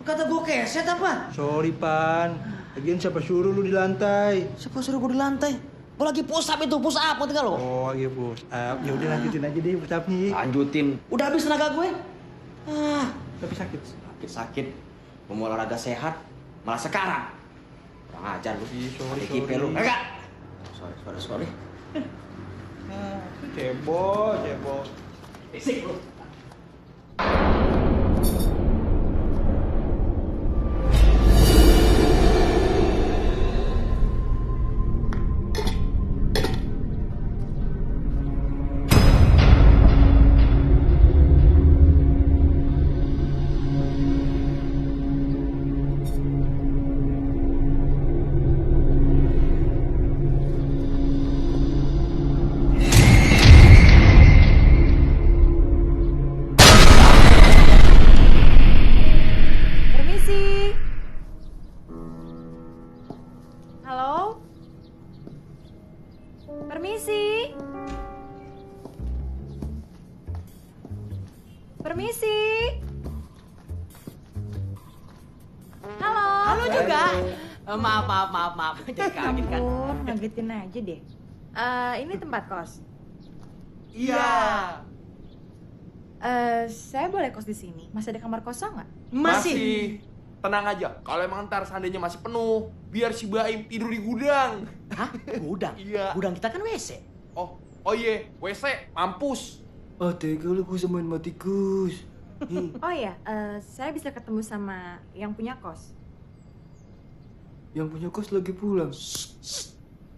Kata gue keset apa? Sorry, Pan. Lagian siapa suruh lu di lantai? Siapa suruh gue di lantai? Gue lagi push up itu, push up ngerti gak lo? Oh iya, Bos. Ya udah lanjutin aja deh push up-nya. Lanjutin. Udah habis tenaga gue. Tapi sakit. Sakit. Mau olahraga sehat, malah sekarang. Kurang ajar lu. Sorry. Kiper lu. Enggak. Sorry. Cebol. Bisik lu. Permisi. Halo juga. Maaf. Jadi kaget kan? Ngagetin aja deh. Ini tempat kos. Iya. Saya boleh kos di sini. Masih ada kamar kosong nggak? Masih. tenang aja. Kalau emang ntar seandainya masih penuh, biar si Baim tidur di gudang. Hah? Gudang? Iya. Gudang kita kan WC. Oh iya, WC, mampus. Ah, tega lu gue samain mati tikus. Oh ya, saya bisa ketemu sama yang punya kos. Yang punya kos lagi pulang.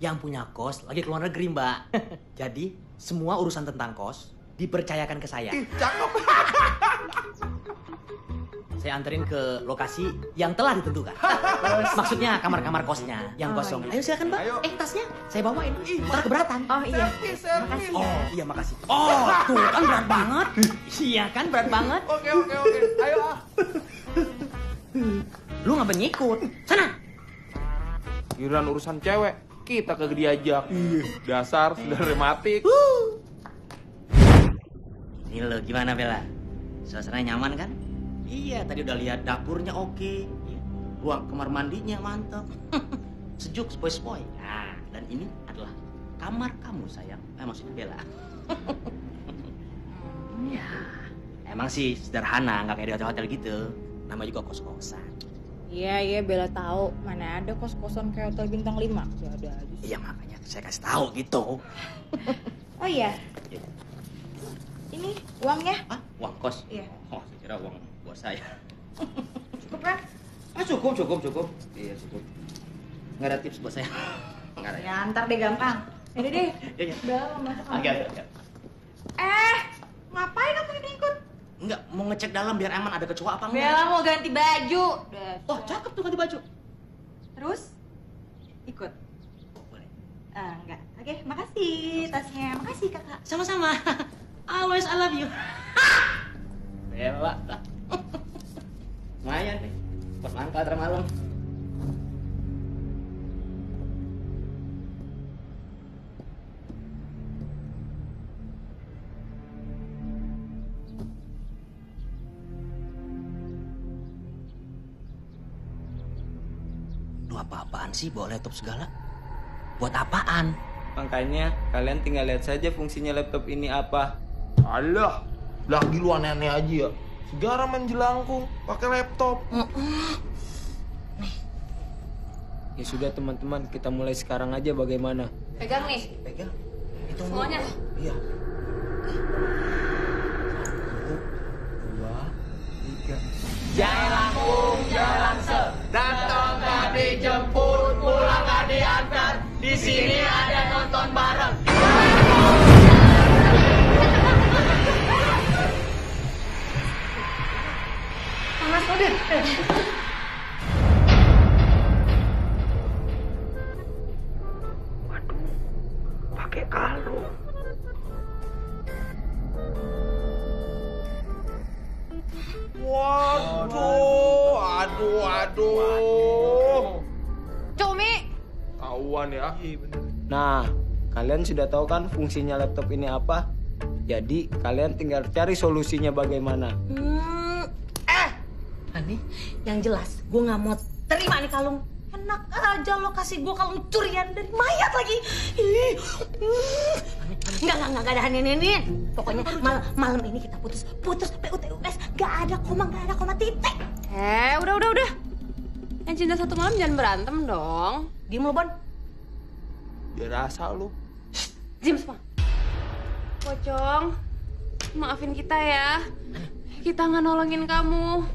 Yang punya kos lagi keluar negeri, Mbak. Jadi, semua urusan tentang kos dipercayakan ke saya. Cakep. Saya anterin ke lokasi yang telah ditentukan. Maksudnya kamar-kamar kosnya yang kosong. Ayo silakan, Mbak. Ayo. Tasnya saya bawain. Ntar keberatan. Oh iya. Servis. Oh, iya makasih. Oh, tuh kan berat banget. Iya kan berat banget. Oke. Ayo ah. Lu ngapain ngikut? Sana. Giliran urusan cewek, kita kagak diajak. Dasar sudah rematik. Ini lo gimana, Bella? Suasananya nyaman kan? Iya, tadi udah lihat dapurnya oke. Iya. Ruang kamar mandinya mantap. Sejuk, sepoi-sepoi. Nah, dan ini adalah kamar kamu, sayang. Maksudnya Bella. Ya, emang sih sederhana, nggak kayak di hotel-hotel gitu. Nama juga kos-kosan. Iya, Bella tahu. Mana ada kos-kosan kayak hotel bintang 5. Ya ada aja. Iya, makanya saya kasih tahu gitu. Oh iya. Ini uangnya. Ah, uang kos? Iya. Oh, saya kira uang buat saya. Cukup kan? Ah, cukup. Iya, cukup. Nggak ada tips buat saya. Nggak ada. Ya, ntar deh gampang. Yaudah deh. Iya. Udah, masuk kamar. Agak. Ngapain kamu ikut? Enggak, mau ngecek dalam biar aman ada kecoa apa enggak. Bella mau ganti baju. Oh, cakep tuh ganti baju. Terus? Ikut? Boleh. Enggak. Oke, makasih tasnya. Makasih, Kakak. Sama-sama. Always I love you. Bella. Lumayan nih. Buat mangkal ntar malam. Lu apa-apaan sih bawa laptop segala? Buat apaan? Makanya kalian tinggal lihat saja fungsinya laptop ini apa. Alah, lagi lu aneh-aneh aja ya. Segala main jelangkung, pakai laptop. Ya sudah teman-teman, kita mulai sekarang aja bagaimana? Pegang nih. Pegang. Itu Semuanya. Iya. 1, 2, 3. Jalan datang gak dijemput, pulang gak diantar. Di sini ada nonton bareng. Panas udah. Pakai kalung. Waduh. Cumi. Tahuan ya. Nah, kalian sudah tahu kan fungsinya laptop ini apa? Jadi kalian tinggal cari solusinya bagaimana. Ani, yang jelas gue nggak mau terima nih kalung. Enak aja lo kasih gue kalung curian dari mayat lagi. Enggak ada aneh-aneh. Pokoknya malam ini kita putus PUTS, gak ada koma titik. Udah. Yang cinta satu malam jangan berantem dong. Diem lo, Bon. Dia rasa lu. Diem semua. Pocong, maafin kita ya. Kita nggak nolongin kamu.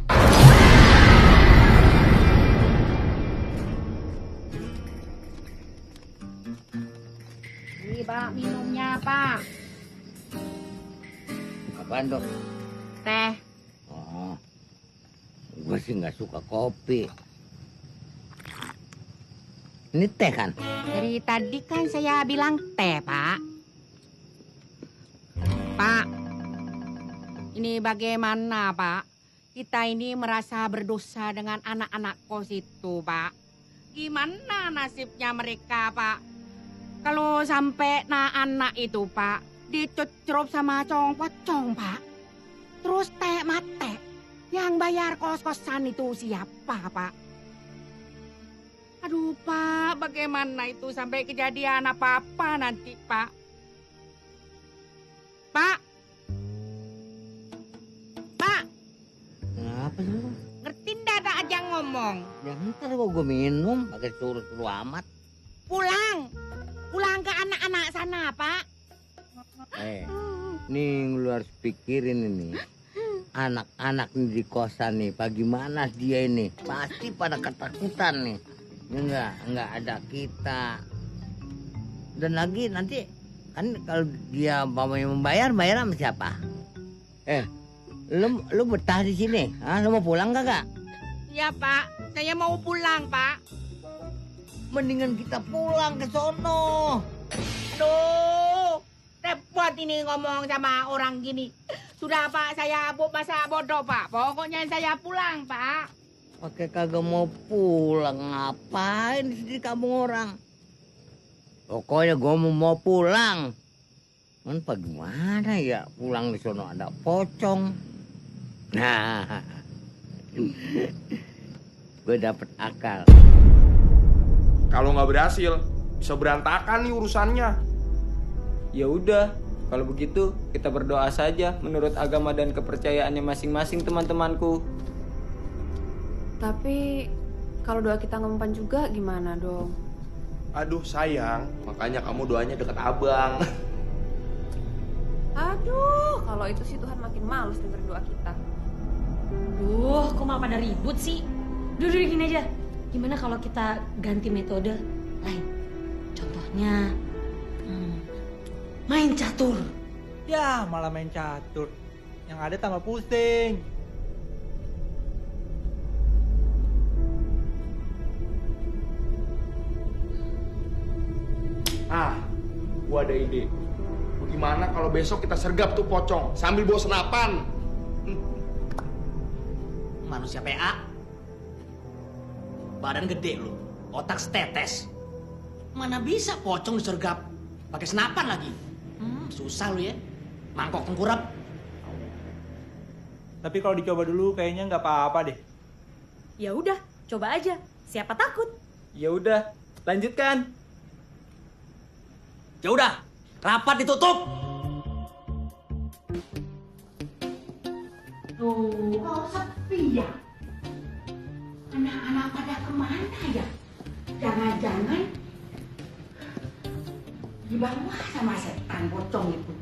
Ini Pak, minumnya Pak. Apaan, Dok? Teh. Oh, gue sih nggak suka kopi. Ini teh kan? Dari tadi kan saya bilang teh, Pak. Pak, ini bagaimana, Pak? Kita ini merasa berdosa dengan anak-anak kos itu, Pak. Gimana nasibnya mereka, Pak? Kalau sampai anak itu, Pak, dicocrop sama pocong, Pak. Terus teh mate. Yang bayar kos-kosan itu siapa, Pak? Aduh, Pak, bagaimana itu sampai kejadian apa-apa nanti, Pak? Pak? Pak? Kenapa sih lu? Ngerti nggak ada aja ngomong? Ya ntar kok gue minum, pakai suruh-suruh amat. Pulang ke anak-anak sana, Pak. Nih lu harus pikirin ini. Anak-anak nih di kosan nih, bagaimana dia ini? Pasti pada ketakutan nih. Enggak ada kita. Dan lagi nanti kan kalau dia mamanya bayar sama siapa? Lu betah di sini? Lu mau pulang kagak? Ya, Pak. Saya mau pulang, Pak. Mendingan kita pulang ke sono. Aduh, repot ini ngomong sama orang gini. Sudah, Pak, saya masa bodoh, Pak. Pokoknya saya pulang, Pak. Pakai kagak mau pulang, ngapain di kampung orang? Pokoknya gue mau pulang. Kan bagaimana ya pulang di sono ada pocong. Nah, gue dapet akal. Kalau nggak berhasil, bisa berantakan nih urusannya. Ya udah, kalau begitu kita berdoa saja menurut agama dan kepercayaannya masing-masing teman-temanku. Tapi kalau doa kita ngempan juga gimana dong? Aduh sayang, makanya kamu doanya deket abang. Aduh, kalau itu sih Tuhan makin males denger doa kita. Duh, kok malah pada ribut sih? Duh, gini aja. Gimana kalau kita ganti metode lain? Contohnya, main catur. Ya, malah main catur. Yang ada tambah pusing. Gua ada ide. Bagaimana kalau besok kita sergap tuh pocong sambil bawa senapan? Manusia PA. Badan gede lu, otak setetes. Mana bisa pocong disergap pakai senapan lagi? Susah lu ya, mangkok tengkurap. Tapi kalau dicoba dulu kayaknya nggak apa-apa deh. Ya udah, coba aja. Siapa takut? Ya udah, lanjutkan. Ya udah, rapat ditutup. Tuh, kok sepi ya? Anak-anak pada kemana ya? Jangan-jangan dibawa sama setan pocong itu.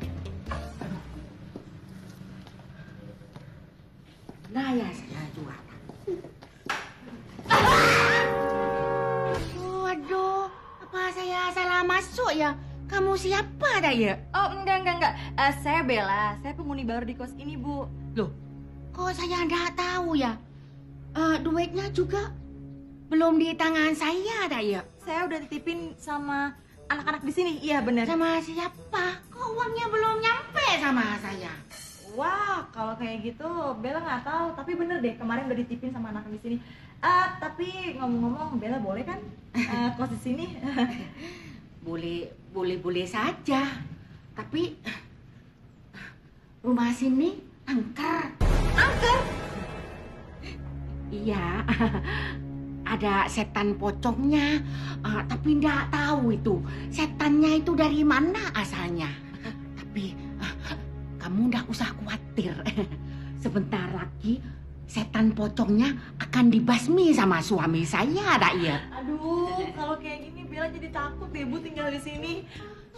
Aduh. Nah ya saya juga. Waduh, apa saya salah masuk ya? Kamu siapa dah ya? Oh, enggak. Saya Bella. Saya penghuni baru di kos ini, Bu. Loh, kok saya enggak tahu ya? Duitnya juga belum di tangan saya dah ya? Saya udah titipin sama anak-anak di sini. Iya, benar. Sama siapa? Kok uangnya belum nyampe sama saya? Wah, kalau kayak gitu Bella nggak tahu. Tapi bener deh, kemarin udah dititipin sama anak di sini. Tapi ngomong-ngomong, Bella boleh kan kos di sini? Boleh saja. Tapi rumah sini angker. Angker? Iya, ada setan pocongnya, tapi nggak tahu itu setannya itu dari mana asalnya. Tapi kamu nggak usah khawatir, sebentar lagi setan pocongnya akan dibasmi sama suami saya, dak ya. Aduh, kalau kayak gini Bella jadi takut deh, Bu, tinggal di sini.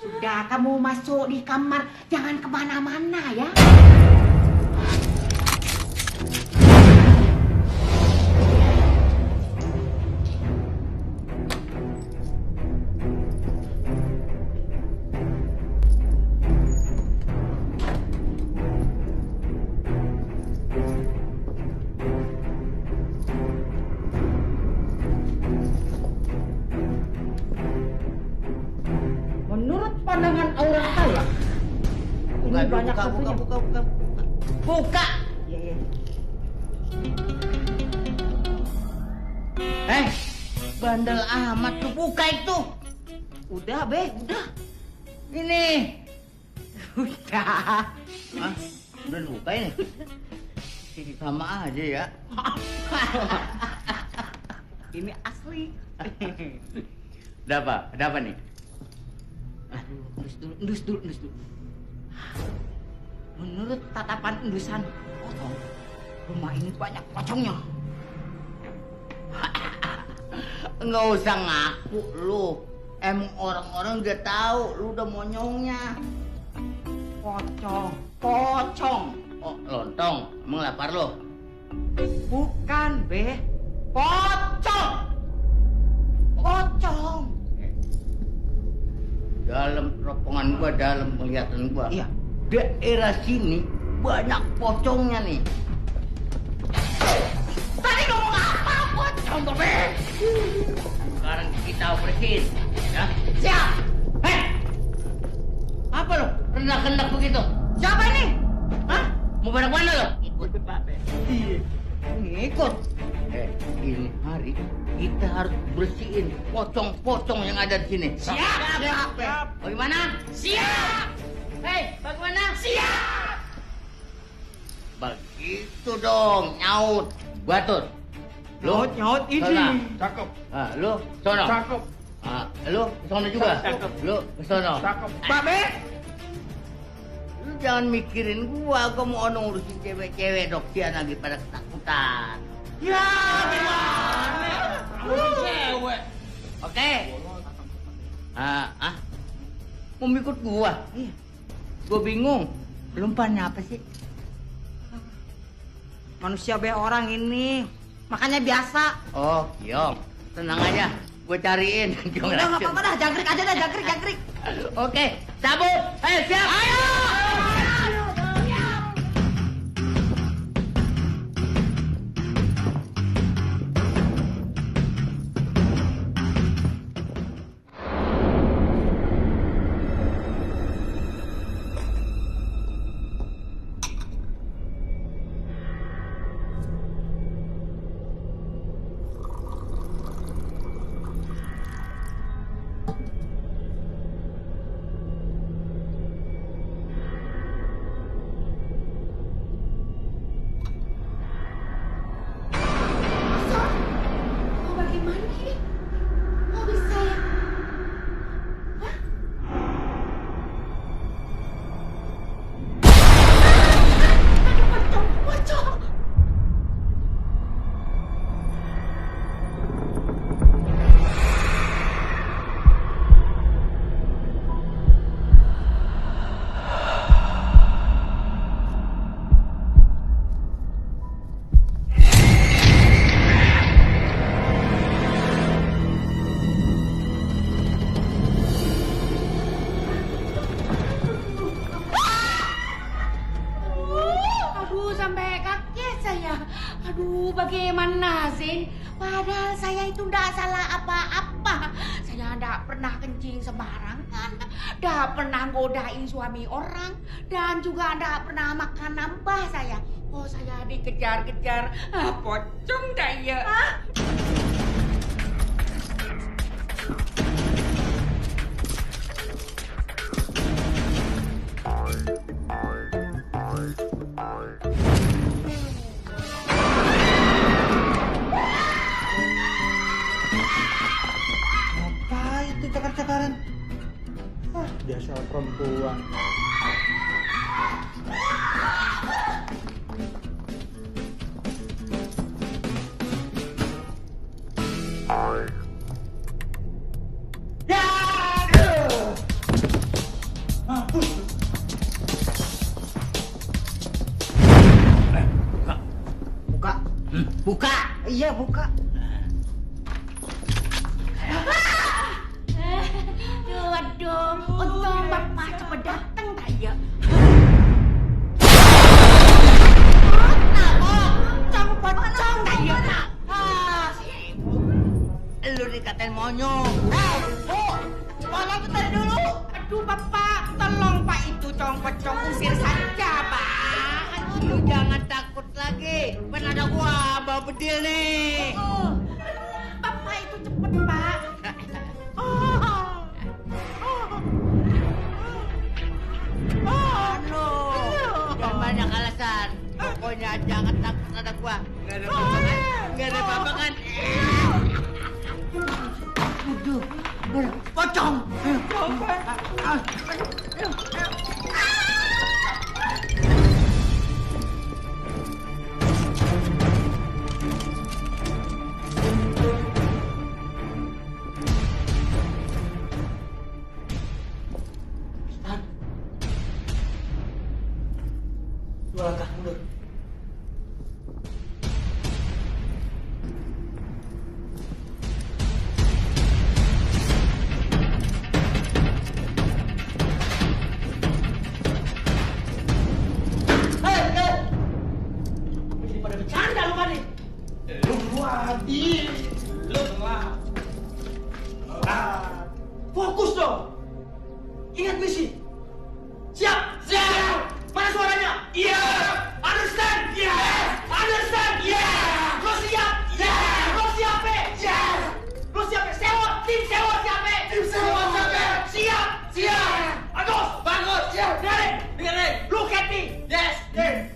Sudah, kamu masuk di kamar, jangan kemana-mana ya. Menurut pandangan aura saya, ini banyak satunya. Buka. Iya. Bandel amat tuh, buka itu. Udah, Be, udah. Ini. Udah. Hah? Udah dibuka ini? Sama aja ya. Ini asli. Ada apa nih? Endus dulu. Menurut tatapan endusan pocong, rumah ini banyak pocongnya. nggak usah ngaku lu. Emang orang-orang udah tahu lu udah monyongnya. Pocong, pocong. Oh, lontong. Emang lapar lo? Bukan, Be. Pocong. Pocong. Dalam teropongan gua, dalam penglihatan gua. Iya. Daerah sini banyak pocongnya nih. Tadi ngomong apa, pocong, Be? Sekarang kita bersihin, ya? Siap. Hei! Apa lo? Rendak-rendak begitu? Siapa ini? Hah? Mau pada mana lo? Ikut Pak Be. Iya. Ikut. Ini hari kita harus bersihin pocong-pocong yang ada di sini. Siap. Siap. Bagaimana? Siap. Hei, bagaimana? Siap. Begitu dong, nyaut, batut. Nyaut ini. Sana. Cakep. Ah, lu sono. Cakep. Ah, lu sono juga. Cakep. Lu sono. Cakep. Pak Be. Lu jangan mikirin gua mau ngurusin cewek-cewek doksian lagi pada ketakutan. Ya, gimana? Ngurusin cewek. Oke. Mau ikut gua? Iya. Gua bingung. Lu mpanya apa sih? Manusia be orang ini. Makanya biasa. Oh, Kiong. Tenang aja. Gua cariin. Kiong Udah nggak racun. apa-apa dah, jangkrik aja dah, jangkrik. Oke, cabut. Siap. Ayo. Bagaimana ini? Kok bisa ya? Hah? Aduh, pocong. Aduh, sampai kaget saya. Aduh, bagaimana, Zin? Padahal saya itu tidak salah apa-apa. Saya tidak pernah kencing sembarangan, tidak pernah godain suami orang, dan juga tidak pernah makan nambah saya. Oh, saya dikejar-kejar. Pocong daya. Apa itu cakar-cakaran? Biasa perempuan. Buka. Iya, buka. Waduh, untung Bapak cepat datang tak ya? Pocong tak ya? Lu dikatain monyong. Malah bentar dulu. Aduh, Bapak, tolong Pak itu pocong usir saja, Pak. Lu jangan takut lagi. Kan ada gua bawa bedil nih. Bapak itu cepet, Pak. Jangan banyak alasan. Pokoknya jangan takut ada gua. Gak ada apa-apa kan? Gak ada apa-apa kan? Aduh, pocong. Fokus dong. Ingat misi. Siap? Siap. Mana suaranya? Iya. Understand? Yes. Understand? Yes. Lo siap? Yes. Lo siap? Yes. Lo siap? Sewa. Tim sewa siap? Tim sewa siap? Siap. Siap. Bagus. Bagus. Siap. Dengerin. Look at me. Yes. Yes.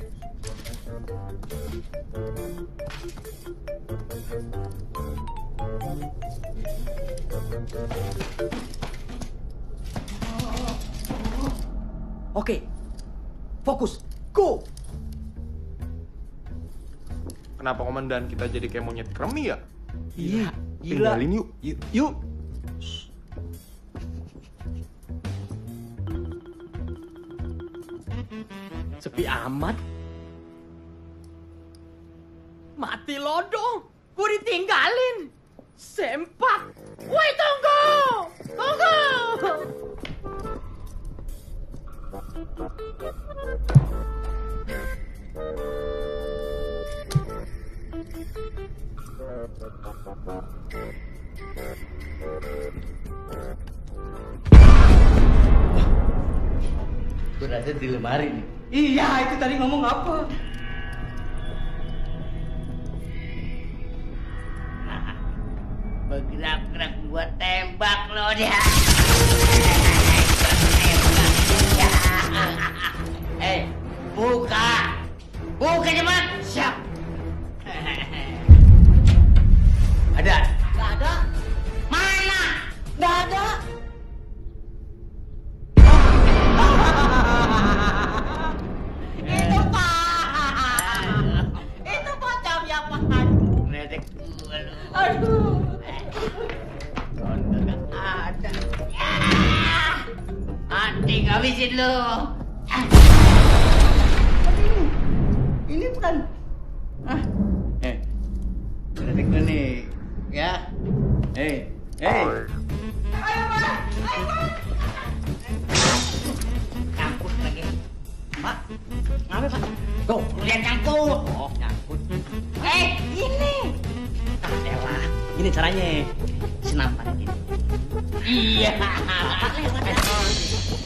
Oke, fokus, go. Kenapa komandan kita jadi kayak monyet kremi ya? Iya, gila. Tinggalin yuk. Yuk. Sepi amat. Mati lodong, gue ditinggalin. Sempak. Woi, tunggu. Tunggu. Gue rasa di lemari nih. Iya, itu tadi ngomong apa? Bergerak-gerak gua tembak lo dia. Buka. Buka cepat. Siap. Ada. Nggak ada. Mana? Nggak ada. Itu Pak. Itu pocongnya Pak. Meledek gua lu. Aduh. Ada. Mati ngabisin lu. Ini bukan. Meledek gua nih. Ya. Ayo Pak. Nyangkut lagi. Pak. Ngapa Pak? Tuh, lihat nyangkut. Oh, nyangkut. Ini. Elah, gini caranya. Senapan gini. Iya.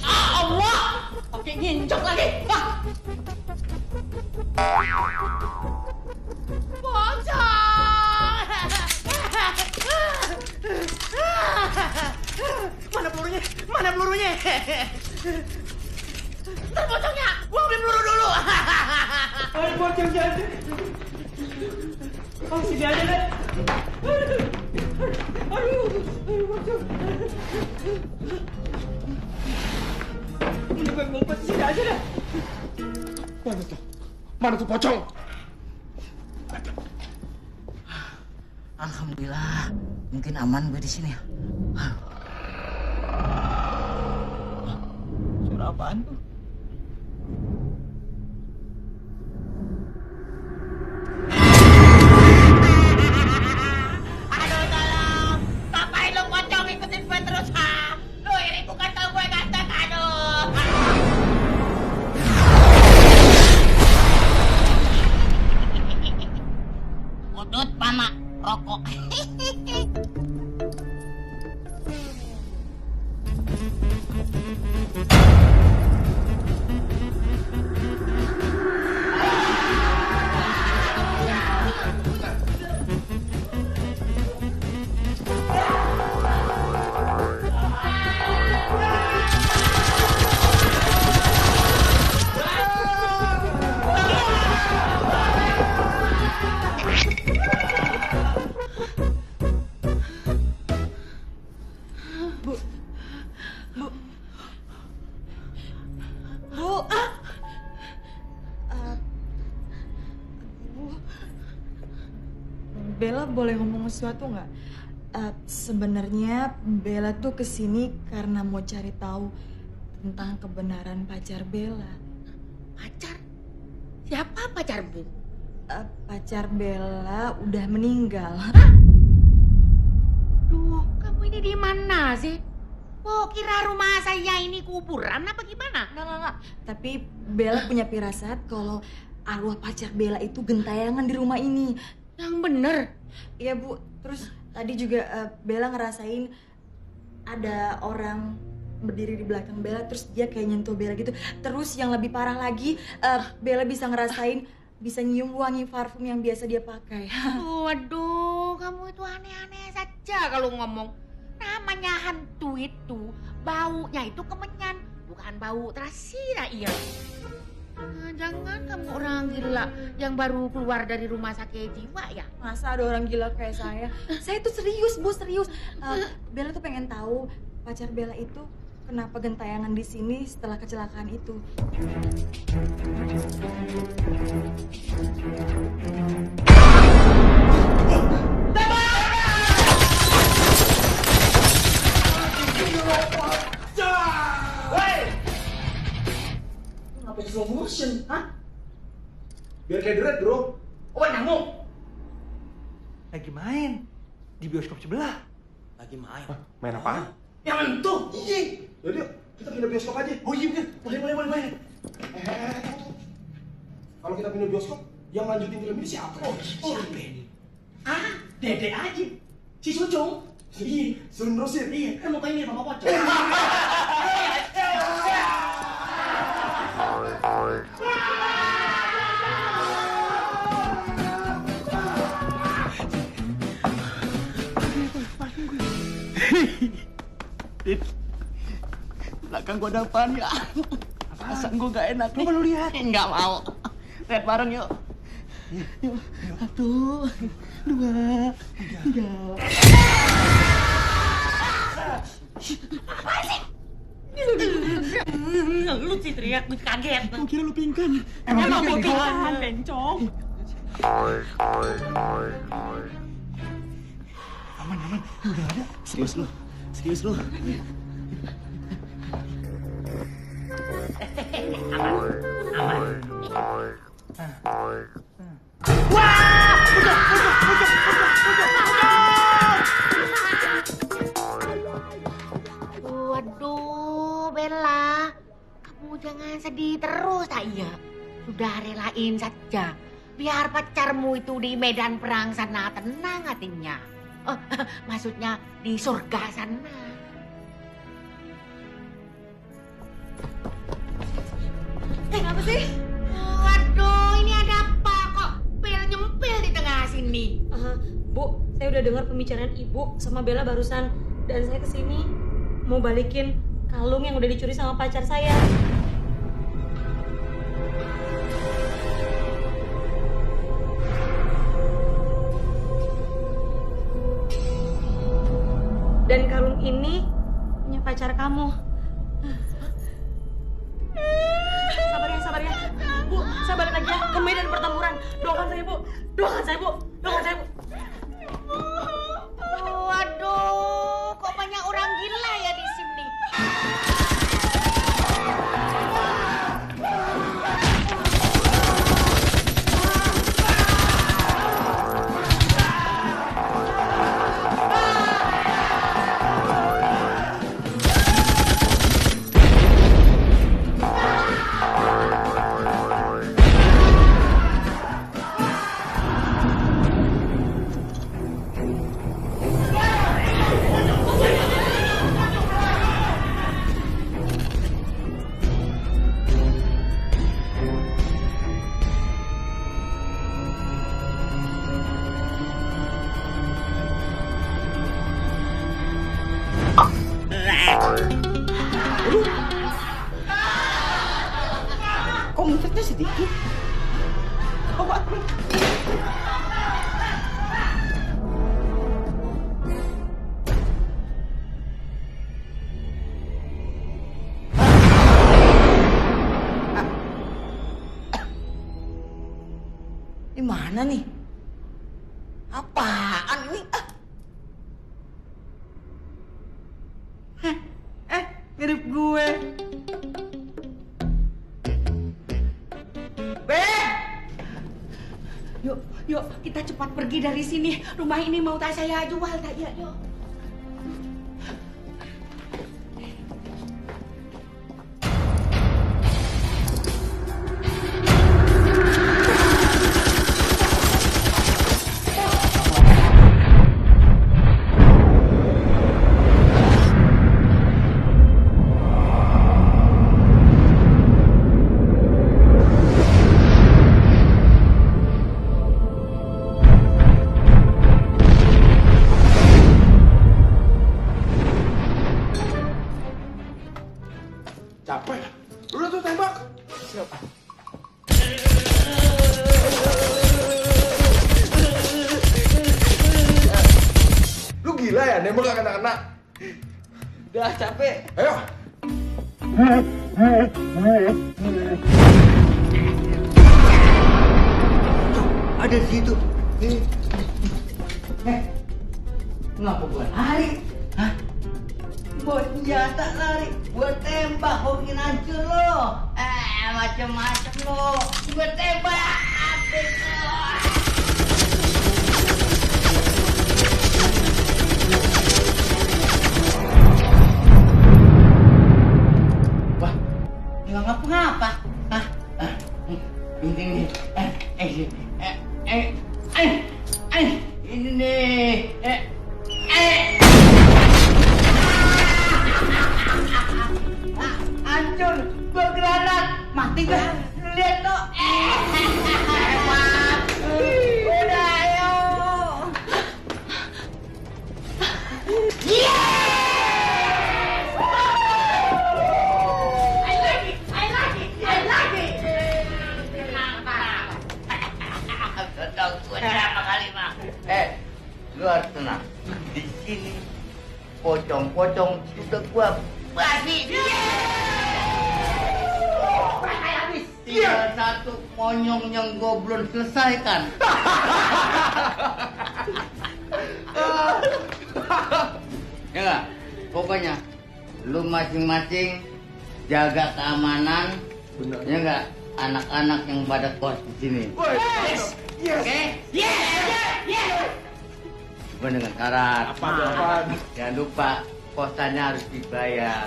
Allah. Oke, nginjok lagi. Mana pelurunya? Mana pelurunya? Ntar pocongnya, gua ambil peluru dulu. Ayo pocong jadi. Oh, sini aja deh. Aduh, pocong. Ini gue ngumpet sini aja deh. Mana tuh pocong? Alhamdulillah, mungkin aman gue di sini ya. Suara apaan tuh? Aduh, tolong. Ngapain lu pocong ikutin gue terus, ha? Lu ini bukan tau gue ganteng, aduh. Udut, mama, rokok. Bella boleh ngomong sesuatu nggak? Sebenarnya Bella tuh kesini karena mau cari tahu tentang kebenaran pacar Bella. Pacar? Siapa pacarmu? Pacar Bella udah meninggal. Duh, kamu ini di mana sih? Oh, kira rumah saya ini kuburan apa gimana? Nggak. Tapi Bella punya firasat kalau arwah pacar Bella itu gentayangan di rumah ini. Yang bener? Iya Bu, terus tadi juga Bella ngerasain ada orang berdiri di belakang Bella, terus dia kayak nyentuh Bella gitu. Terus yang lebih parah lagi, Bella bisa ngerasain, bisa nyium wangi parfum yang biasa dia pakai. Waduh, kamu itu aneh-aneh saja kalau ngomong. Namanya hantu itu, baunya itu kemenyan, bukan bau terasi lah iya. Nah, jangan kamu orang gila yang baru keluar dari rumah sakit jiwa ya. Masa ada orang gila kayak saya? Saya tuh serius, Bu, serius. Bella tuh pengen tahu pacar Bella itu kenapa gentayangan di sini setelah kecelakaan itu. Ngapain slow motion, hah? Biar kayak deret, bro. Oh, nyamuk. Lagi main di bioskop sebelah. Lagi main. Main apaan? Yang itu. Iya. Yaudah, kita pindah bioskop aja. Oh iya, boleh. Kalau kita pindah bioskop, yang lanjutin film ini siapa? Siapa ini? Ah, Dede aja. Si Sucung. Iya, Sun Rosin. Iya, kan mukanya mirip sama pocong. Belakang gua ada apaan ya? Perasaan gua gak enak nih. Coba lu lihat. Nggak mau. Lihat bareng yuk. Yuk. 1, 2, 3. Lu sih teriak, gue kaget. Gua kira lu pingkan. Emang pingkan, bencong. Aman. Udah ada. Serius lu. Waduh, Bella, kamu jangan sedih terus, tak iya. Sudah relain saja. Biar pacarmu itu di medan perang sana tenang hatinya. Oh, maksudnya di surga sana. Kenapa sih? Waduh, ini ada apa kok nyempil di tengah sini? Bu, saya udah dengar pembicaraan Ibu sama Bella barusan. Dan saya kesini mau balikin kalung yang udah dicuri sama pacar saya. Dan kalung ini punya pacar kamu. Sabar ya. Bu, saya balik lagi ya ke medan pertempuran. Doakan saya, Bu. Waduh, kok banyak orang gila ya di sini. Kok muncratnya sedikit? Di mana nih? Apaan ini? Mirip gue. Yuk, kita cepat pergi dari sini. Rumah ini mau tak saya jual, tak ya, yuk. Capek. Udah tuh tembak. Siap. Lu gila ya, nembak gak kena-kena. Udah capek. Ayo. Ada di situ. Ngapa gua lari? Hah? Bawa senjata lari, gua tembak, gua bikin hancur lo. Macem-macem lo, gua tembak, habis lo. Wah, nggak ngapa-ngapa. Hah? Ini nih. Hancur, bergranat, mati gak? Lihat lo. Hebat. Udah, ayo. Lu harus tenang. Di sini pocong-pocong sudah gua bagi. Habis. Tinggal satu monyong yang gua belum selesaikan. Ya nggak? Pokoknya lu masing-masing jaga keamanan. Benar. Ya nggak? Anak-anak yang pada kos di sini. Yes. Yes. Oke? Yes. Cuma dengan syarat. Apaan? Jangan lupa kosannya harus dibayar.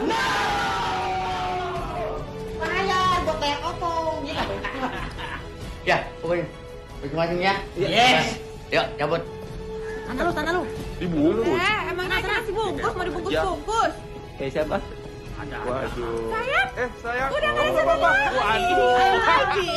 Bayar buat bayar potong. Ya, pokoknya masing-masing ya. Yes. Yuk, cabut. Sana lu. Dibungkus. Emang nasi bungkus mau dibungkus-bungkus? Kayak siapa? Waduh. Sayang. Sayang. Udah Apa-apa? Ayo lagi.